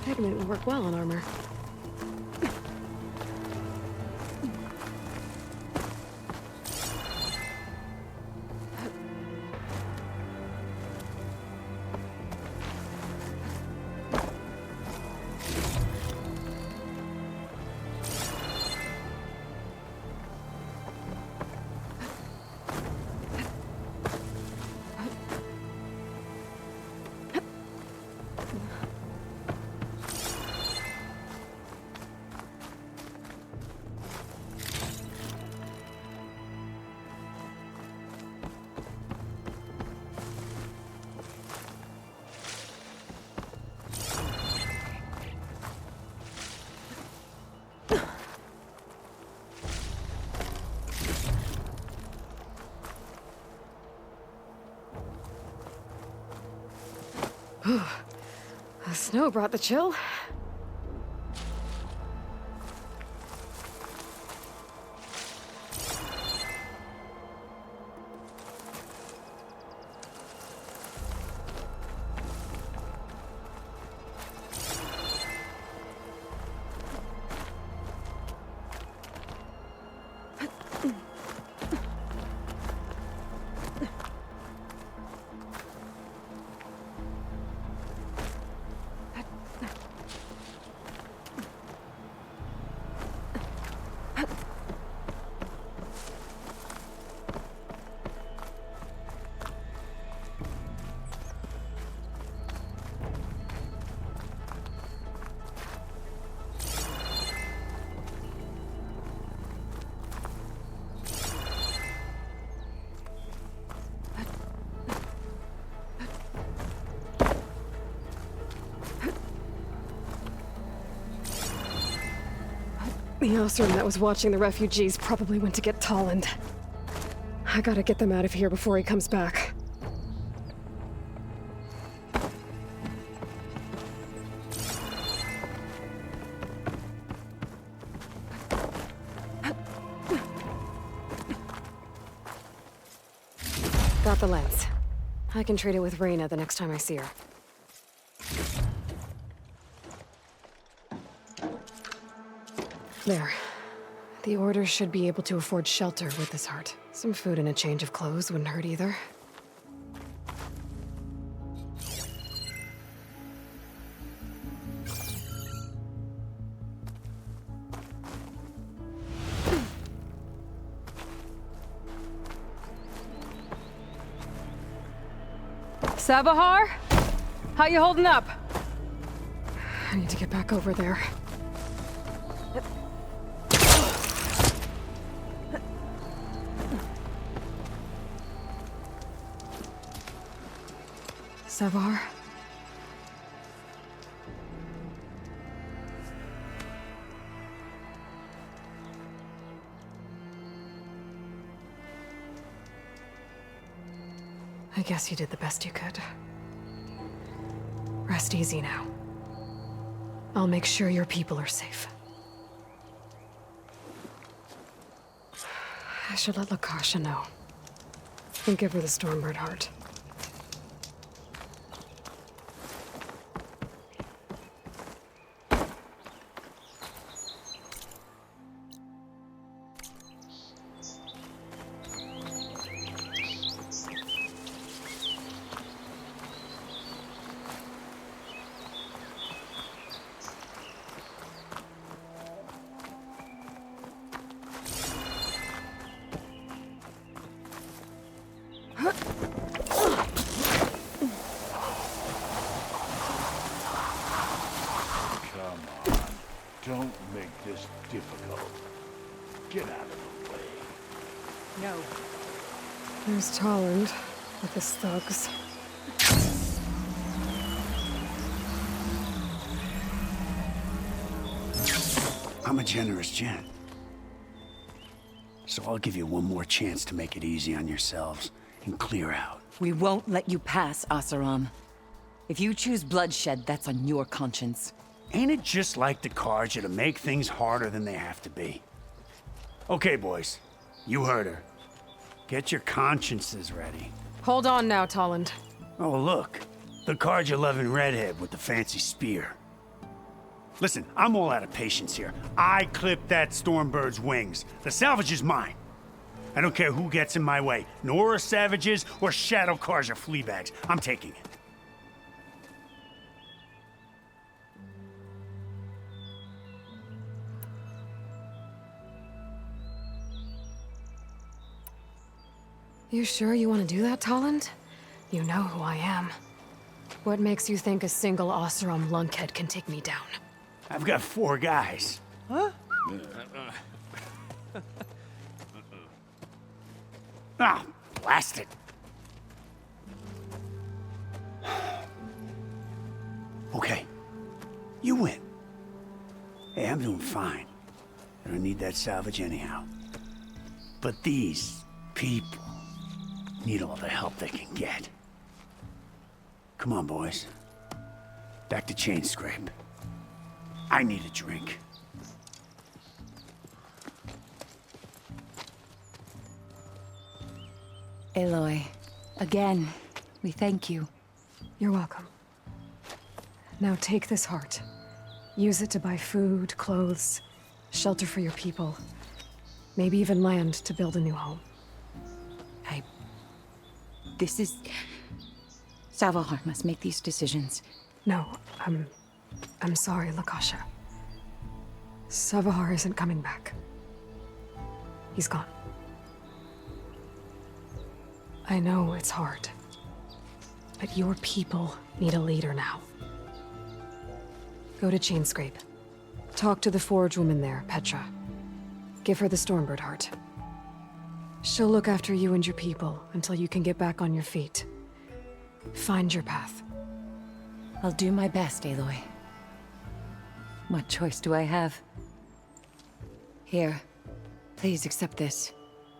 Pigment would work well on armor. The snow brought the chill. The Osram that was watching the refugees probably went to get Tolland. I gotta get them out of here before he comes back. Got the lens. I can trade it with Reyna the next time I see her. There. The Order should be able to afford shelter with this heart. Some food and a change of clothes wouldn't hurt either. Savahar? How you holding up? I need to get back over there. Savar? I guess you did the best you could. Rest easy now. I'll make sure your people are safe. I should let Lakasha know. And give her the Stormbird heart. Don't make this difficult. Get out of the way. No. There's Tolland with his thugs. I'm a generous gent. So I'll give you one more chance to make it easy on yourselves and clear out. We won't let you pass, Oseram. If you choose bloodshed, that's on your conscience. Ain't it just like the Carja to make things harder than they have to be? Okay, boys. You heard her. Get your consciences ready. Hold on now, Tolland. Oh, look. The Carja-loving redhead with the fancy spear. Listen, I'm all out of patience here. I clipped that Stormbird's wings. The salvage is mine. I don't care who gets in my way. Nora savages or Shadow Carja fleabags. I'm taking it. You sure you want to do that, Tolland? You know who I am. What makes you think a single Oseram lunkhead can take me down? I've got 4 guys. Huh? Ah, blast it. Okay. You win. Hey, I'm doing fine. I don't need that salvage anyhow. But these people need all the help they can get. Come on, boys. Back to Chainscrape. I need a drink. Aloy, again, we thank you. You're welcome. Now take this heart. Use it to buy food, clothes, shelter for your people. Maybe even land to build a new home. This is... Salvahar must make these decisions. No, I'm sorry, Lakasha. Savahar isn't coming back. He's gone. I know it's hard, but your people need a leader now. Go to Chainscrape. Talk to the Forge woman there, Petra. Give her the Stormbird heart. She'll look after you and your people until you can get back on your feet. Find your path. I'll do my best, Aloy. What choice do I have? Here, please accept this.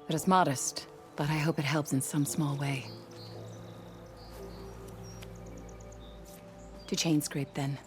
It is modest, but I hope it helps in some small way. To Chainscrape, then.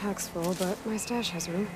Pack's full, but my stash has room.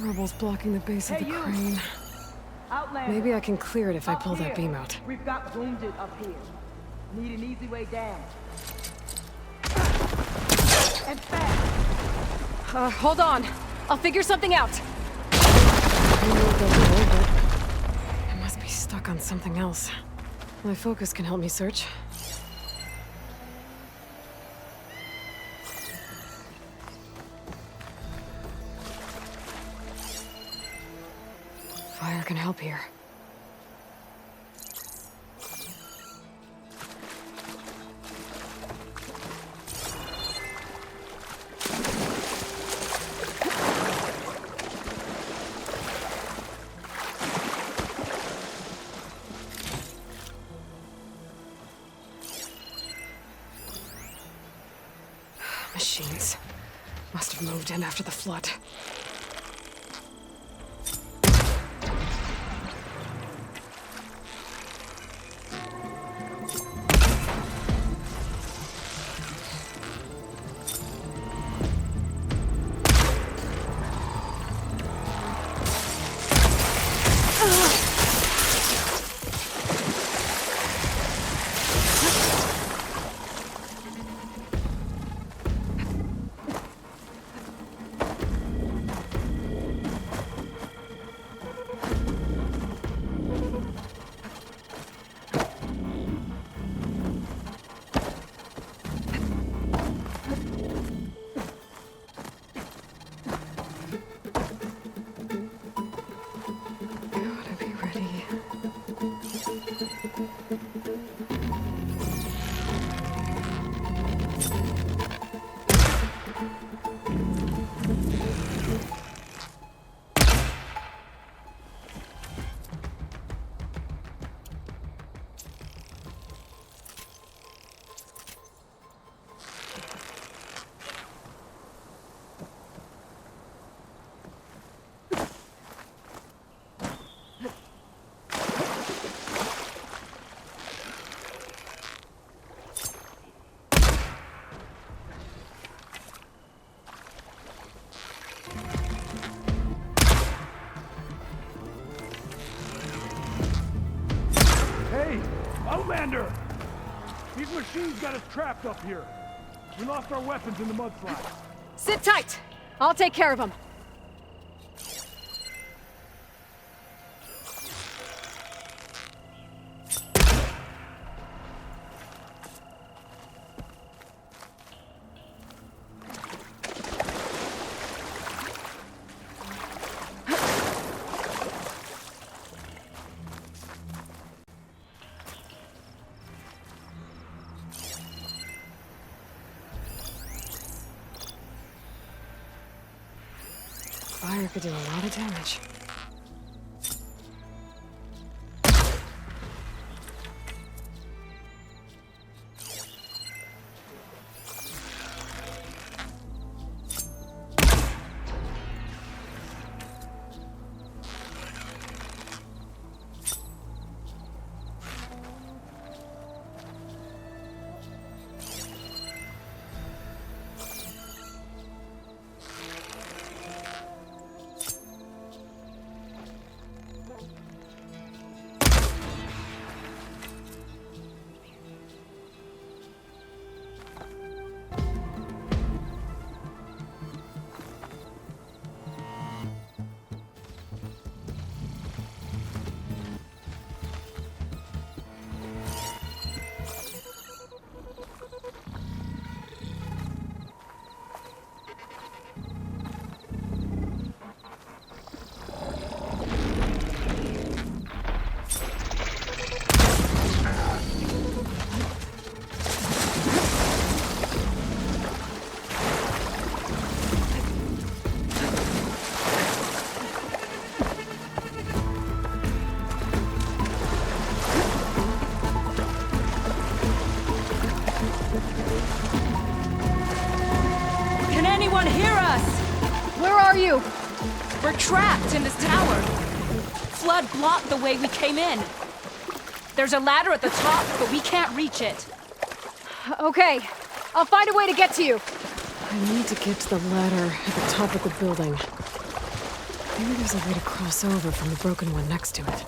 Rubbles blocking the base of the crane. Outlander. Maybe I can clear it if I pull that Up beam here. out. We've got wounded up here. Need an easy way down. And fast. Hold on. I'll figure something out. I must be stuck on something else. My focus can help me search. Fire can help here. Machines. Must have moved in after the flood. Gotta be ready. Hey, Outlander! These machines got us trapped up here. We lost our weapons in the mudslide. Sit tight! I'll take care of them. Fire could do a lot of damage. locked in this tower. Flood blocked the way we came in. There's a ladder at the top, but we can't reach it. Okay, I'll find a way to get to you. I need to get to the ladder at the top of the building. Maybe there's a way to cross over from the broken one next to it.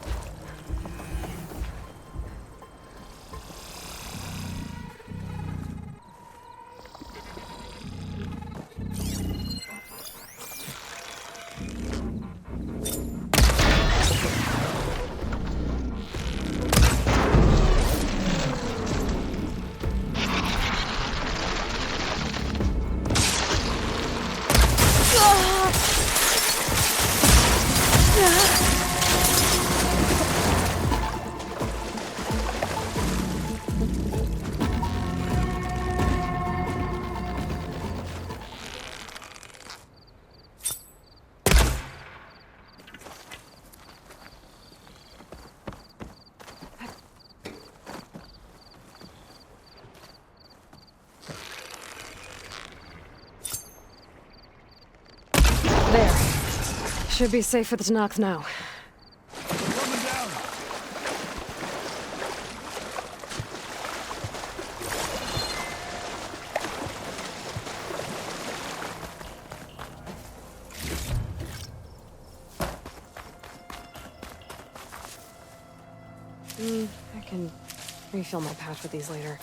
There. Should be safe for the Tenakth now. Coming down. I can refill my pouch with these later.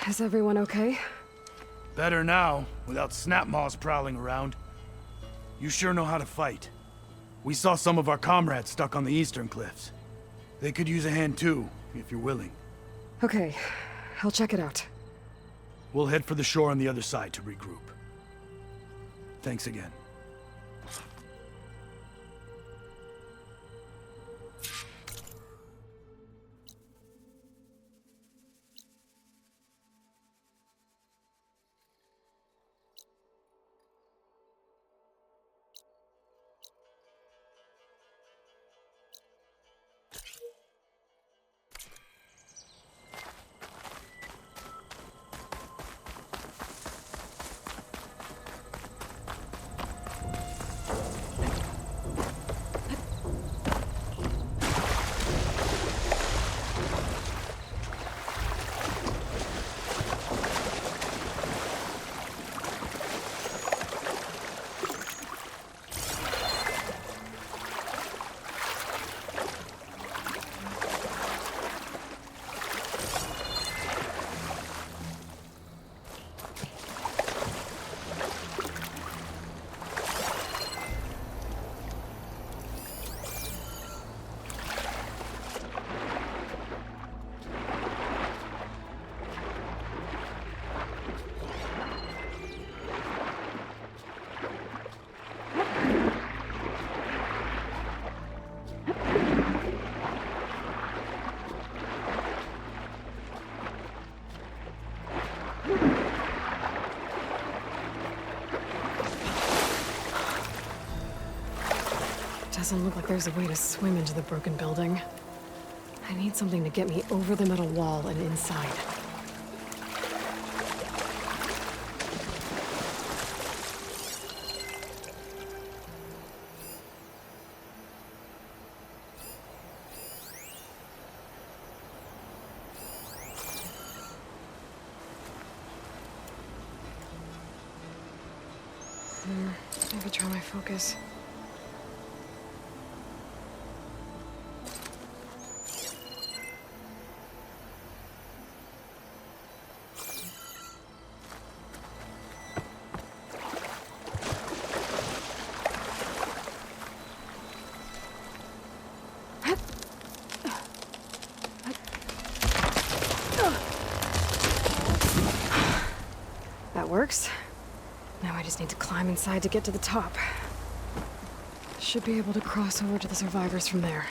Is everyone okay? Better now, without Snapmaws prowling around. You sure know how to fight. We saw some of our comrades stuck on the eastern cliffs. They could use a hand too, if you're willing. Okay, I'll check it out. We'll head for the shore on the other side to regroup. Thanks again. Doesn't look like there's a way to swim into the broken building. I need something to get me over the metal wall and inside. Maybe try my focus. That works. Now I just need to climb inside to get to the top. Should be able to cross over to the survivors from there.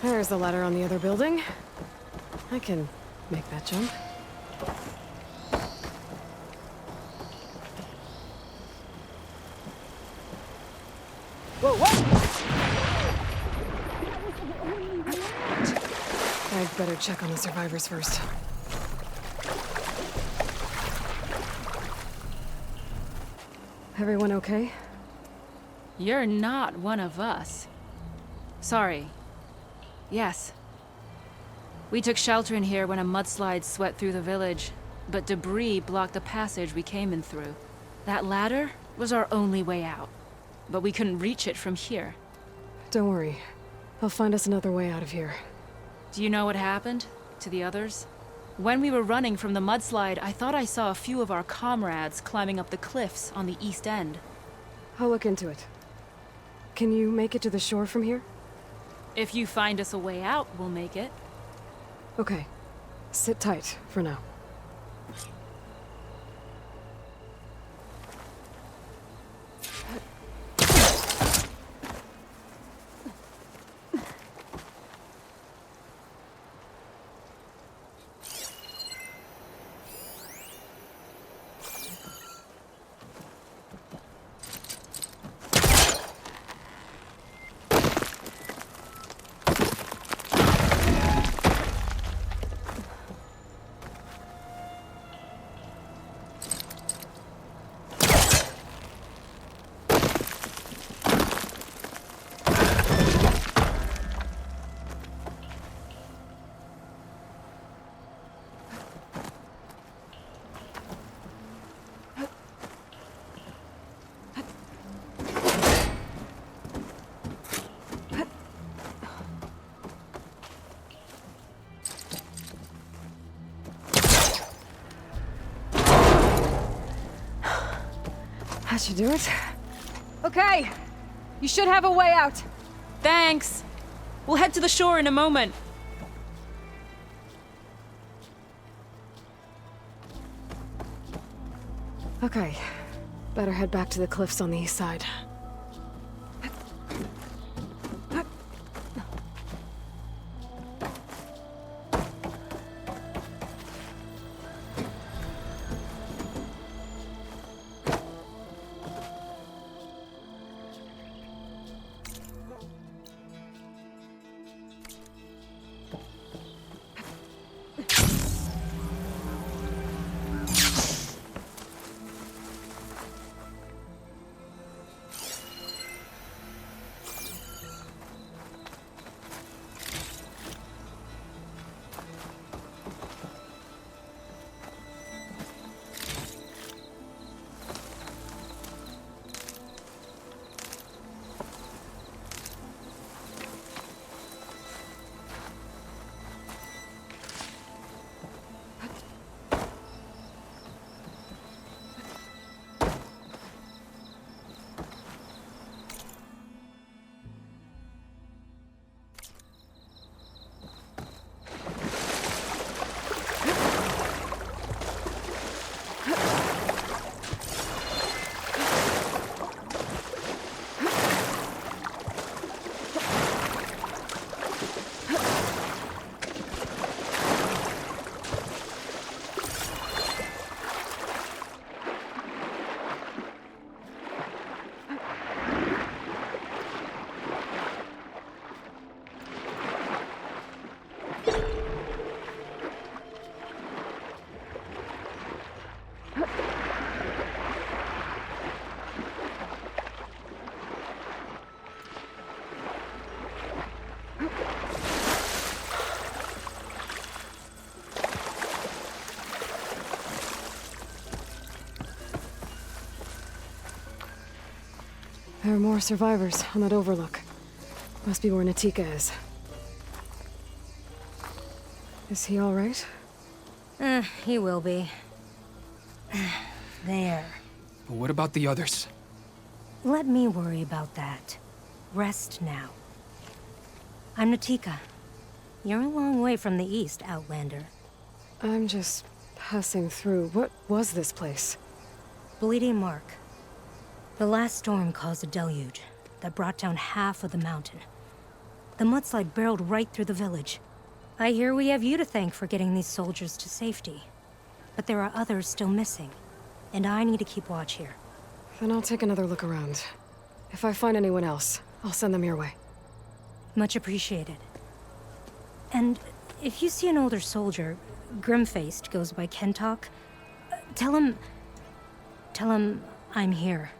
There's the ladder on the other building. I can make that jump. Whoa, I'd better check on the survivors first. Everyone okay? You're not one of us. Sorry. Yes. We took shelter in here when a mudslide swept through the village, but debris blocked the passage we came in through. That ladder was our only way out, but we couldn't reach it from here. Don't worry. I'll find us another way out of here. Do you know what happened to the others? When we were running from the mudslide, I thought I saw a few of our comrades climbing up the cliffs on the east end. I'll look into it. Can you make it to the shore from here? If you find us a way out, we'll make it. Okay. Sit tight for now. That should do it. Okay. You should have a way out. Thanks. We'll head to the shore in a moment. Okay. Better head back to the cliffs on the east side. There are more survivors on that overlook. Must be where Natika is. Is he all right? He will be. There. But what about the others? Let me worry about that. Rest now. I'm Natika. You're a long way from the east, Outlander. I'm just passing through. What was this place? Bleeding Mark. The last storm caused a deluge that brought down half of the mountain. The mudslide barreled right through the village. I hear we have you to thank for getting these soldiers to safety. But there are others still missing, and I need to keep watch here. Then I'll take another look around. If I find anyone else, I'll send them your way. Much appreciated. And if you see an older soldier, grim-faced, goes by Kentok, tell him I'm here.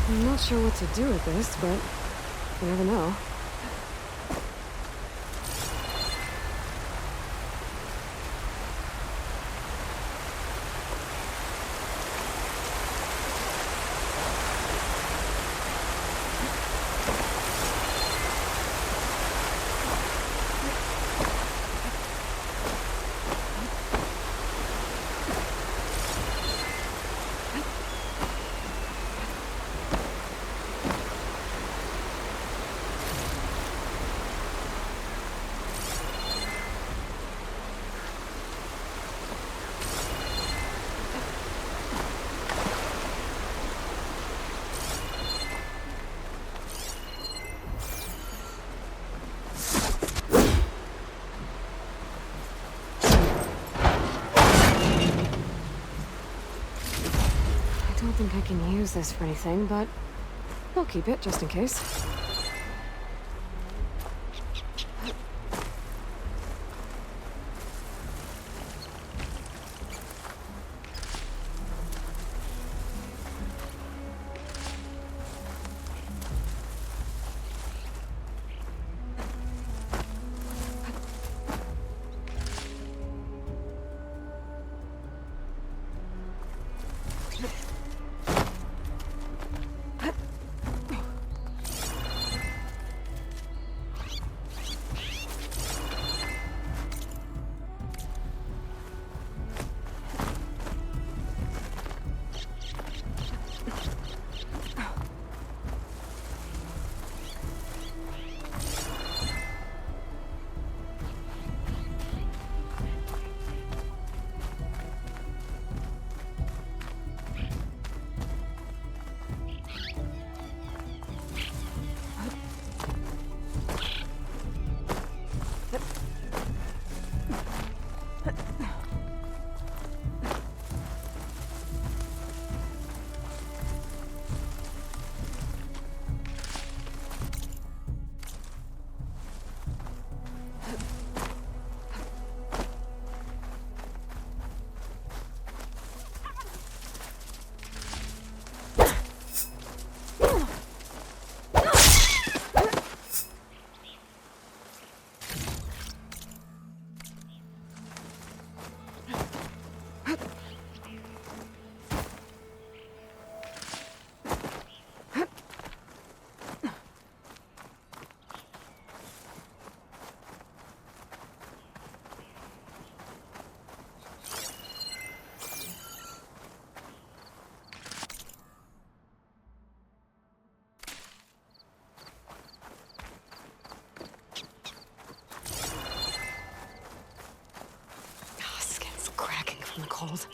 I'm not sure what to do with this, but you never know. I don't think I can use this for anything, but I'll keep it just in case. From the cold.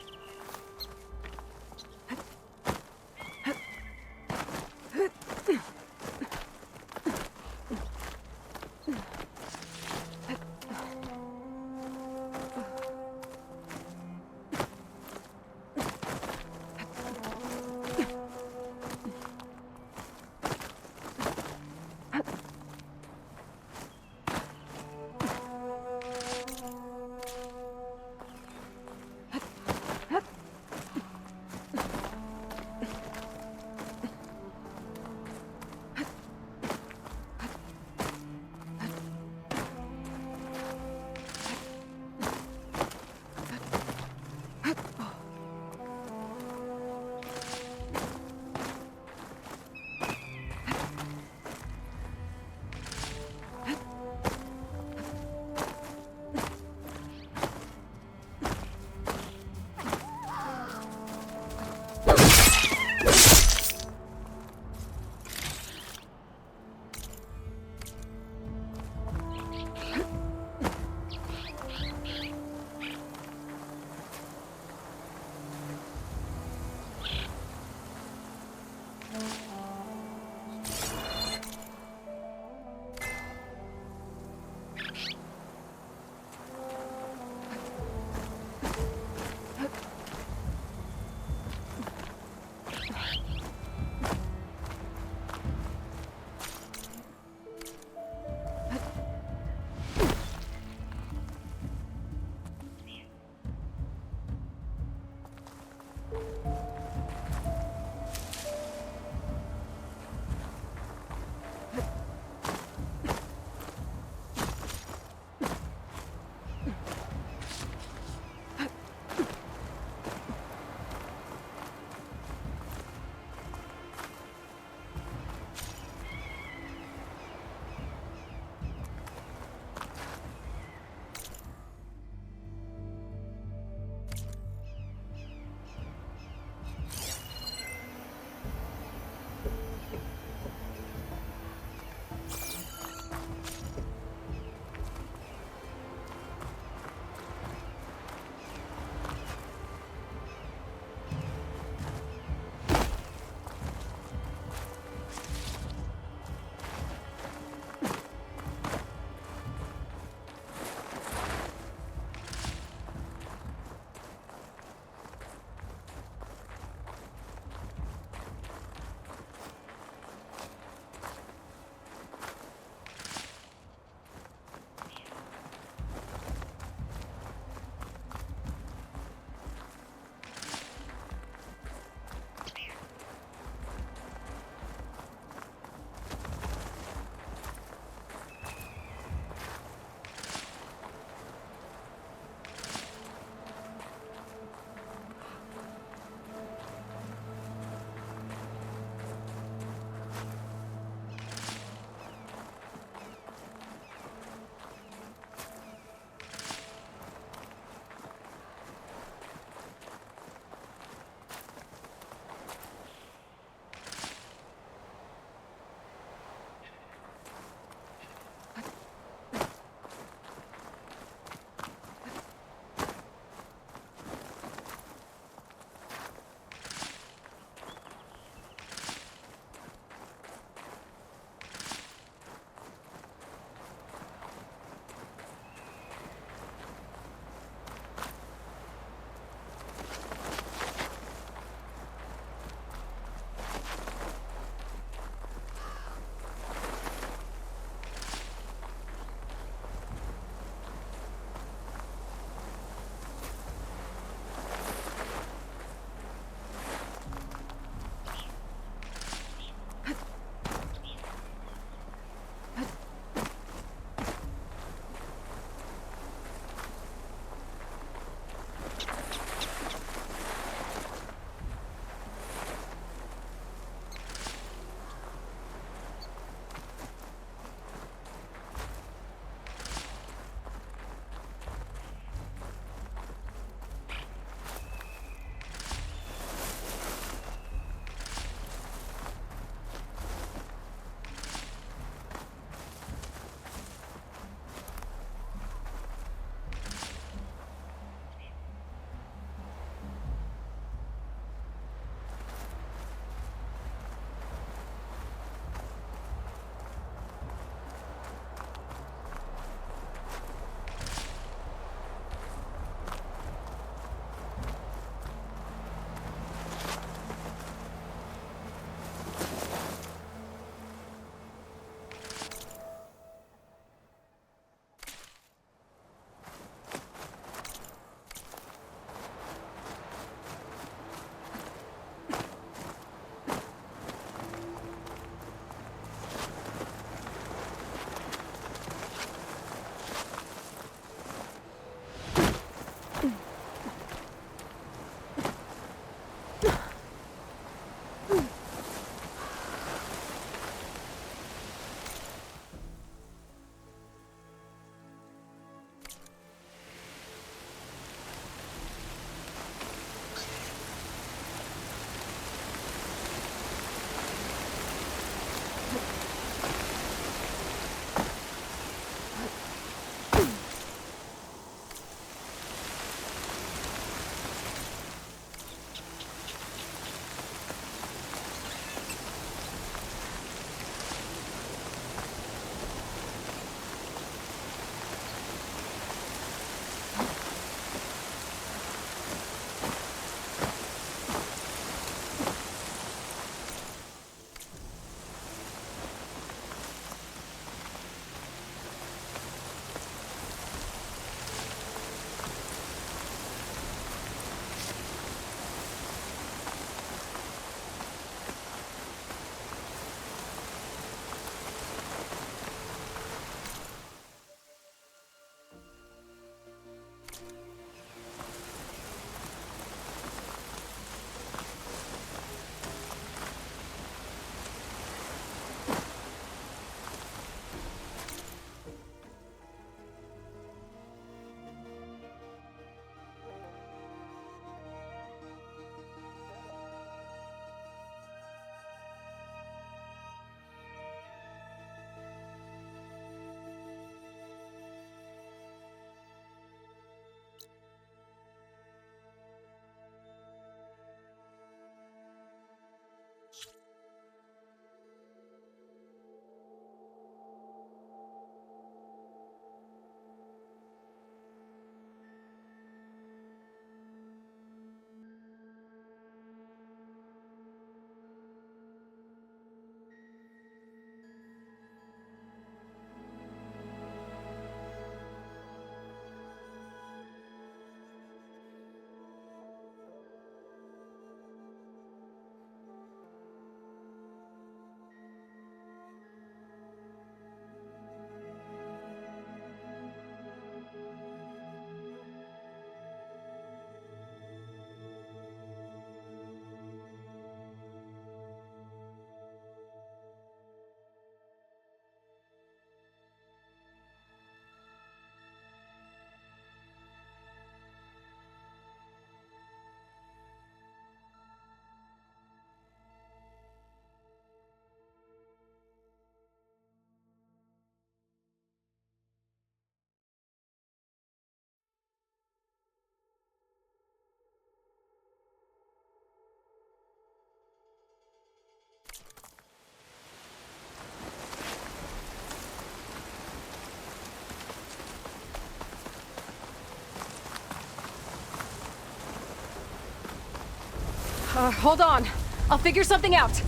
Hold on. I'll figure something out.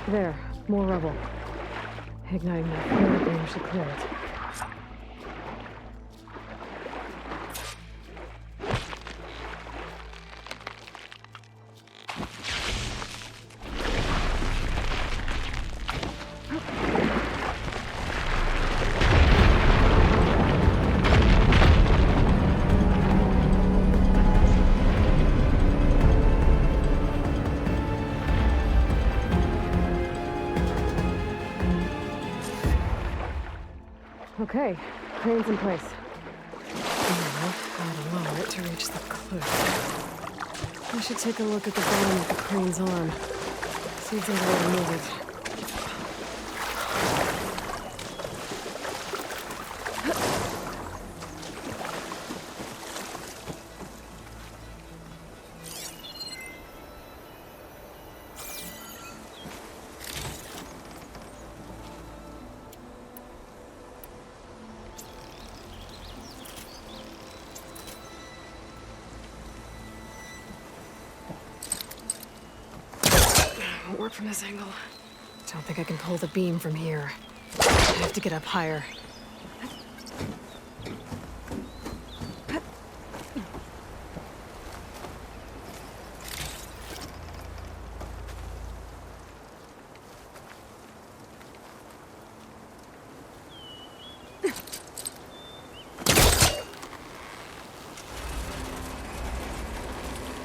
There, more rubble. Igniting that flare beam should clear it. Okay, crane's in place. Now, gotta lower it to reach the cliff. I should take a look at the bottom of the crane's arm. See if there's a way to move it. Won't work from this angle. Don't think I can pull the beam from here. I have to get up higher.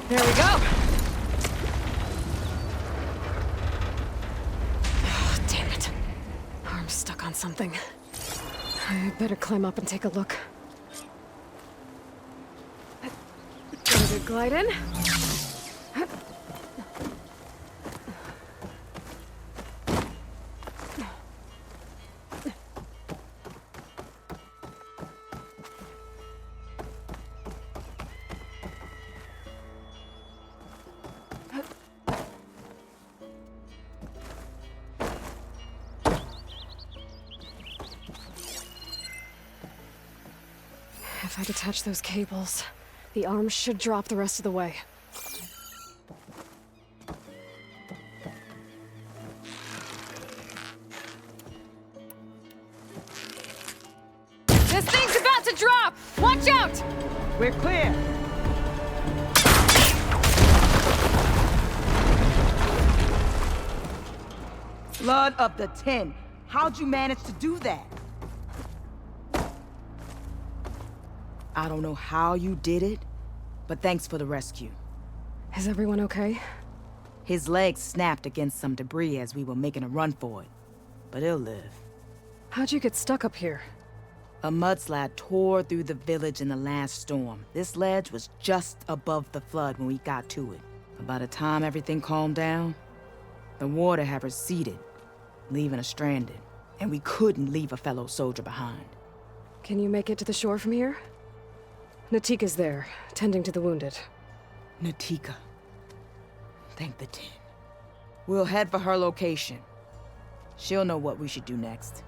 There we go! Stuck on something. I better climb up and take a look. Ready to glide in? If I detach those cables, the arm should drop the rest of the way. This thing's about to drop! Watch out! We're clear. Blood of the Ten. How'd you manage to do that? I don't know how you did it, but thanks for the rescue. Is everyone okay? His legs snapped against some debris as we were making a run for it, but he'll live. How'd you get stuck up here? A mudslide tore through the village in the last storm. This ledge was just above the flood when we got to it. But by the time everything calmed down, the water had receded, leaving us stranded, and we couldn't leave a fellow soldier behind. Can you make it to the shore from here? Natika's there, tending to the wounded. Natika. Thank the Ten. We'll head for her location. She'll know what we should do next.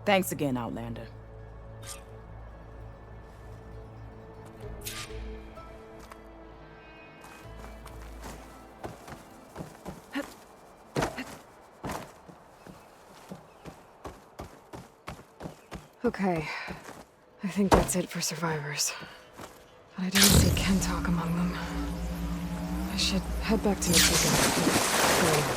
Thanks again, Outlander. Okay. I think that's it for survivors. But I didn't see Kentalk among them. I should head back to Natika.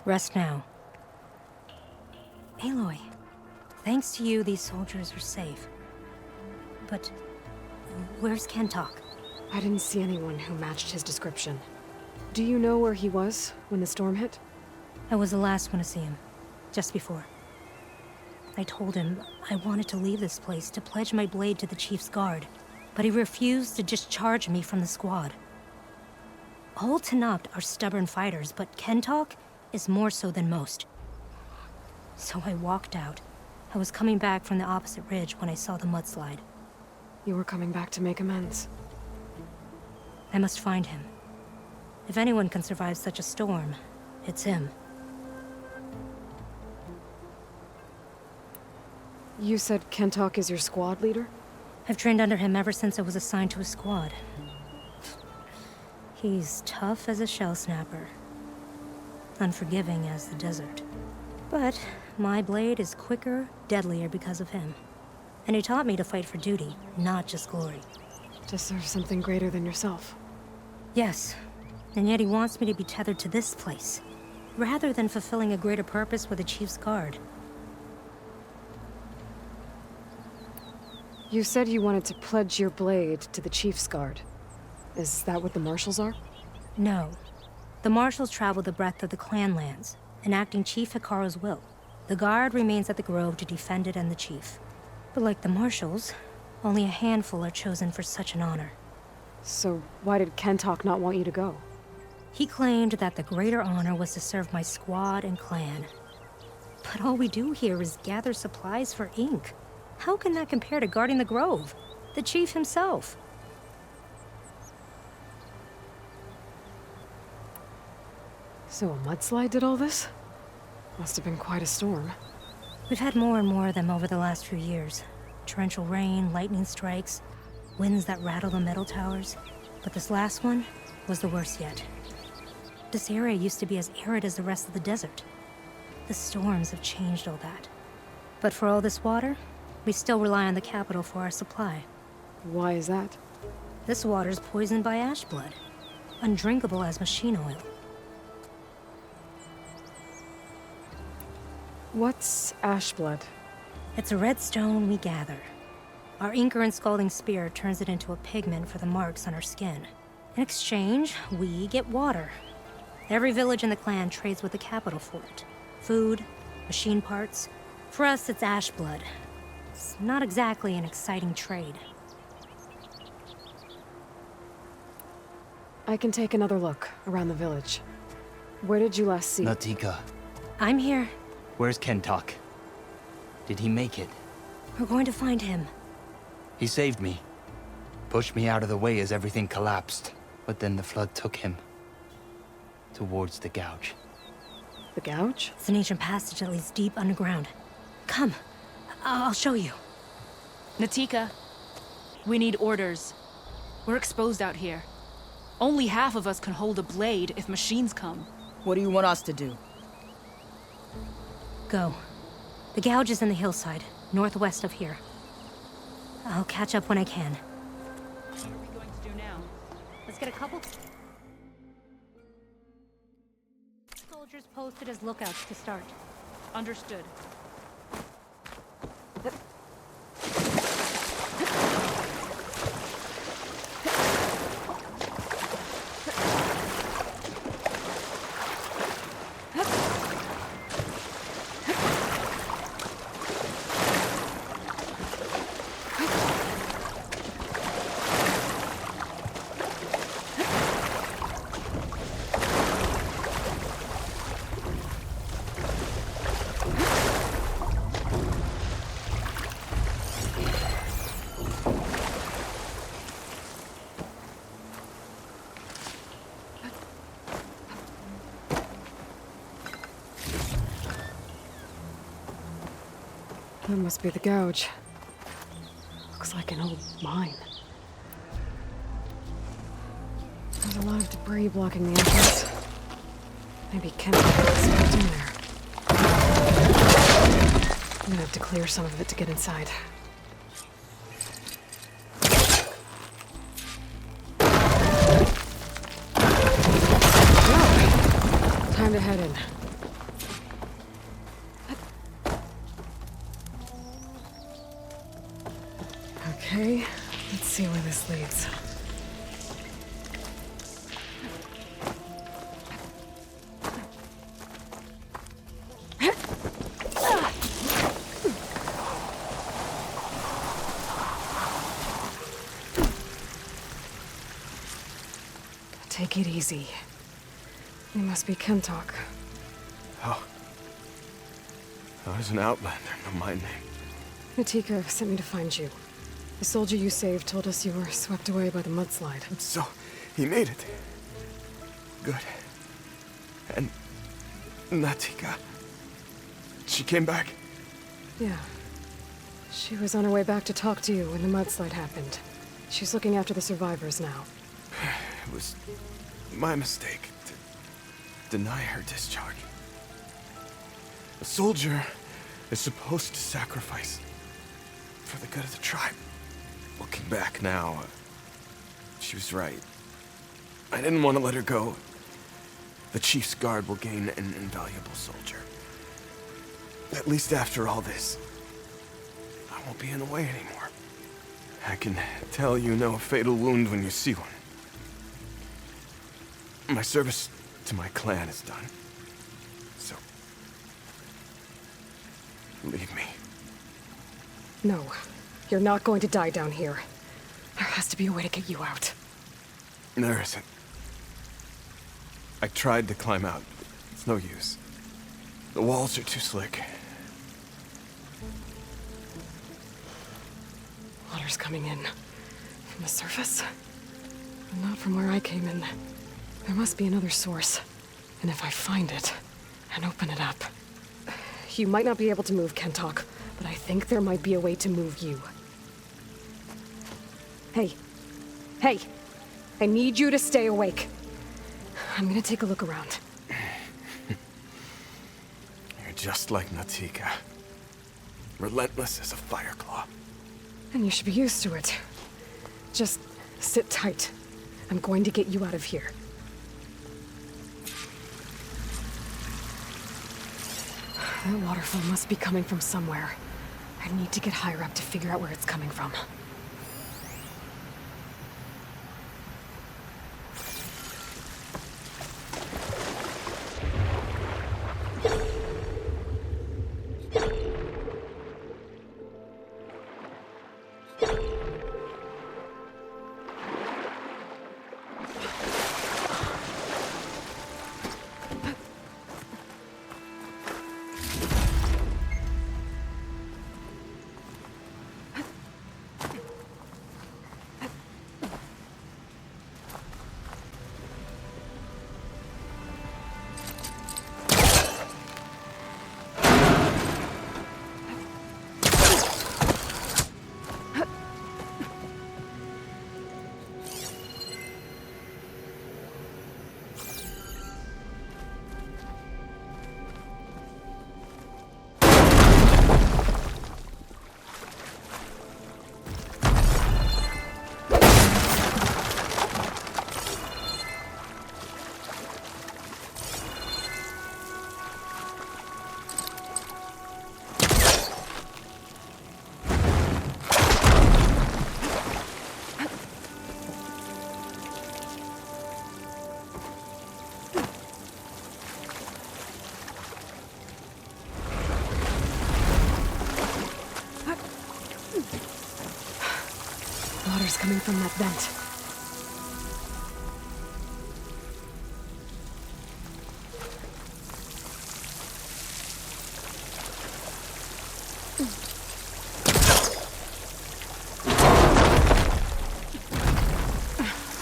Rest now. Aloy, thanks to you, these soldiers are safe. But where's Kentok? I didn't see anyone who matched his description. Do you know where he was when the storm hit? I was the last one to see him, just before. I told him I wanted to leave this place to pledge my blade to the Chief's guard, but he refused to discharge me from the squad. All Tenakth are stubborn fighters, but Kentok is more so than most. So I walked out. I was coming back from the opposite ridge when I saw the mudslide. You were coming back to make amends. I must find him. If anyone can survive such a storm, it's him. You said Kentok is your squad leader? I've trained under him ever since I was assigned to a squad. He's tough as a shell snapper. Unforgiving as the desert. But my blade is quicker, deadlier because of him. And he taught me to fight for duty, not just glory. To serve something greater than yourself. Yes, and yet he wants me to be tethered to this place, rather than fulfilling a greater purpose with the Chief's guard. You said you wanted to pledge your blade to the Chief's guard. Is that what the Marshals are? No. The Marshals travel the breadth of the clan lands, enacting Chief Hekarro's will. The guard remains at the Grove to defend it and the Chief. But like the Marshals, only a handful are chosen for such an honor. So why did Kentok not want you to go? He claimed that the greater honor was to serve my squad and clan. But all we do here is gather supplies for ink. How can that compare to guarding the Grove? The Chief himself. So a mudslide did all this? Must have been quite a storm. We've had more and more of them over the last few years. Torrential rain, lightning strikes, winds that rattle the metal towers. But this last one was the worst yet. This area used to be as arid as the rest of the desert. The storms have changed all that. But for all this water, we still rely on the capital for our supply. Why is that? This water's poisoned by ash blood. Undrinkable as machine oil. What's ash blood? It's a red stone we gather. Our Inker and Scalding Spear turns it into a pigment for the marks on our skin. In exchange, we get water. Every village in the clan trades with the capital for it. Food, machine parts. For us, it's ash blood. It's not exactly an exciting trade. I can take another look around the village. Where did you last see? Natika. I'm here. Where's Kentok? Did he make it? We're going to find him. He saved me. Pushed me out of the way as everything collapsed. But then the flood took him. Towards the gouge. The gouge? It's an ancient passage that leads deep underground. Come. I'll show you. Natika, we need orders. We're exposed out here. Only half of us can hold a blade if machines come. What do you want us to do? Go. The gouge is in the hillside, northwest of here. I'll catch up when I can. What are we going to do now? Let's get a couple soldiers posted as lookouts to start. Understood. That must be the gouge. Looks like an old mine. There's a lot of debris blocking the entrance. Maybe Kent slipped in there. I'm gonna have to clear some of it to get inside. Well, time to head in. Okay, let's see where this leads. Take it easy. You must be Kentok. Oh. I was an outlander, no my name. Natika sent me to find you. The soldier you saved told us you were swept away by the mudslide. So, he made it. Good. And Natika, she came back? Yeah. She was on her way back to talk to you when the mudslide happened. She's looking after the survivors now. It was my mistake to deny her discharge. A soldier is supposed to sacrifice for the good of the tribe. Looking back now, she was right. I didn't want to let her go. The chief's guard will gain an invaluable soldier. At least after all this, I won't be in the way anymore. I can tell you know a fatal wound when you see one. My service to my clan is done. So, leave me. No, you're not going to die down here. There has to be a way to get you out. There isn't. I tried to climb out. It's no use. The walls are too slick. Water's coming in. From the surface? Not from where I came in. There must be another source. And if I find it, and open it up... You might not be able to move Kentok, but I think there might be a way to move you. Hey. Hey! I need you to stay awake. I'm gonna take a look around. You're just like Natika. Relentless as a fireclaw. And you should be used to it. Just sit tight. I'm going to get you out of here. That waterfall must be coming from somewhere. I need to get higher up to figure out where it's coming from. Water's coming from that vent.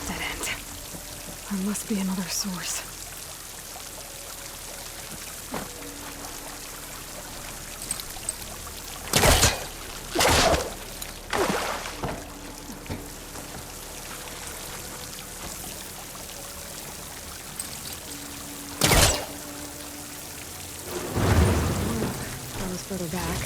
Dead end. There must be another source. further back.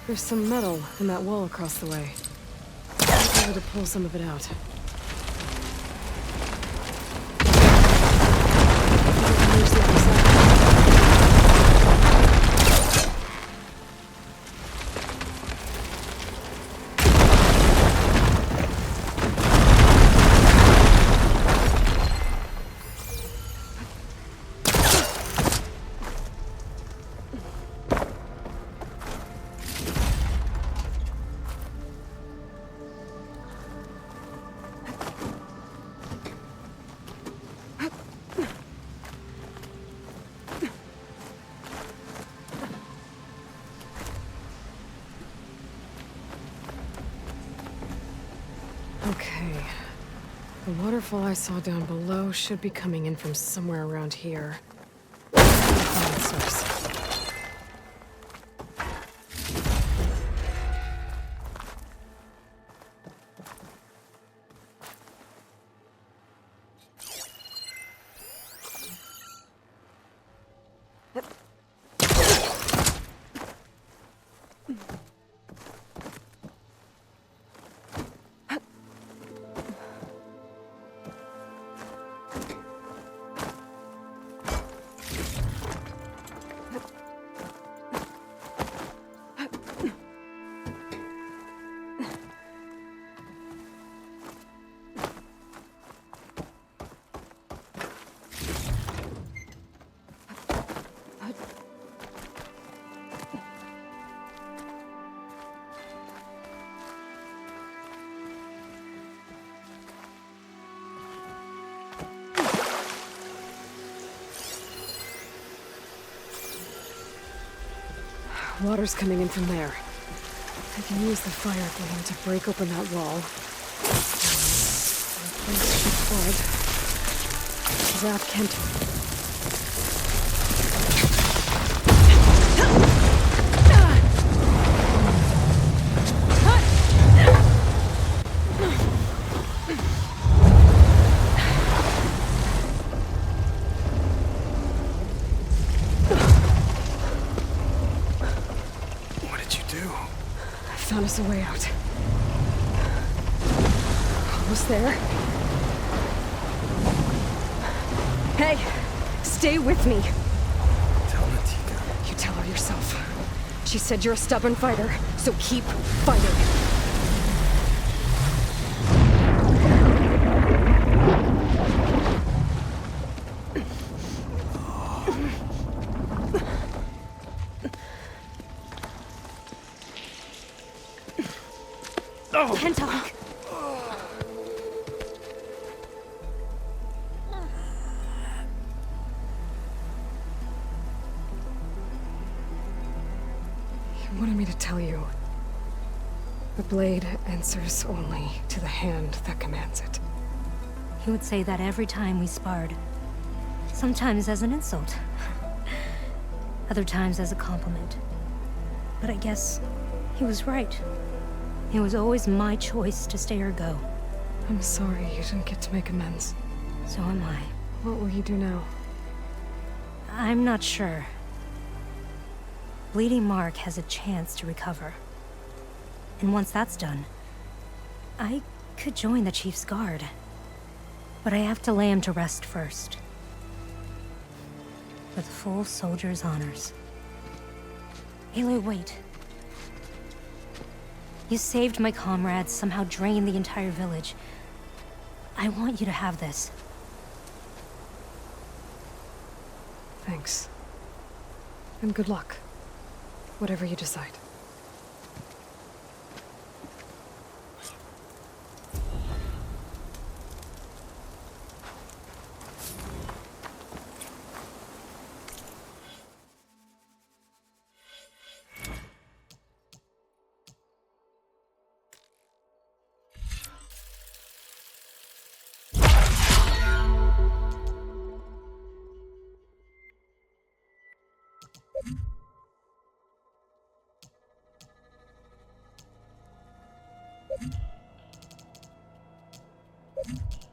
There's some metal in that wall across the way. I'll be able to pull some of it out. Use the other side. Okay. The waterfall I saw down below should be coming in from somewhere around here. Find its source. Water's coming in from there. I can use the fire flame to break open that wall. Place should flood. Zap Kent. Found us a way out. Almost there. Hey, stay with me. Tell Natika. You tell her yourself. She said you're a stubborn fighter, so keep fighting. Kentok! blade answers only to the hand that commands it. He would say that every time we sparred. Sometimes as an insult. Other times as a compliment. But I guess he was right. It was always my choice to stay or go. I'm sorry you didn't get to make amends. So am I. What will you do now? I'm not sure. Bleeding Mark has a chance to recover. And once that's done, I could join the Chief's Guard. But I have to lay him to rest first. With full soldier's honors. Aloy, wait. You saved my comrades, somehow drained the entire village. I want you to have this. Thanks. And good luck. Whatever you decide. You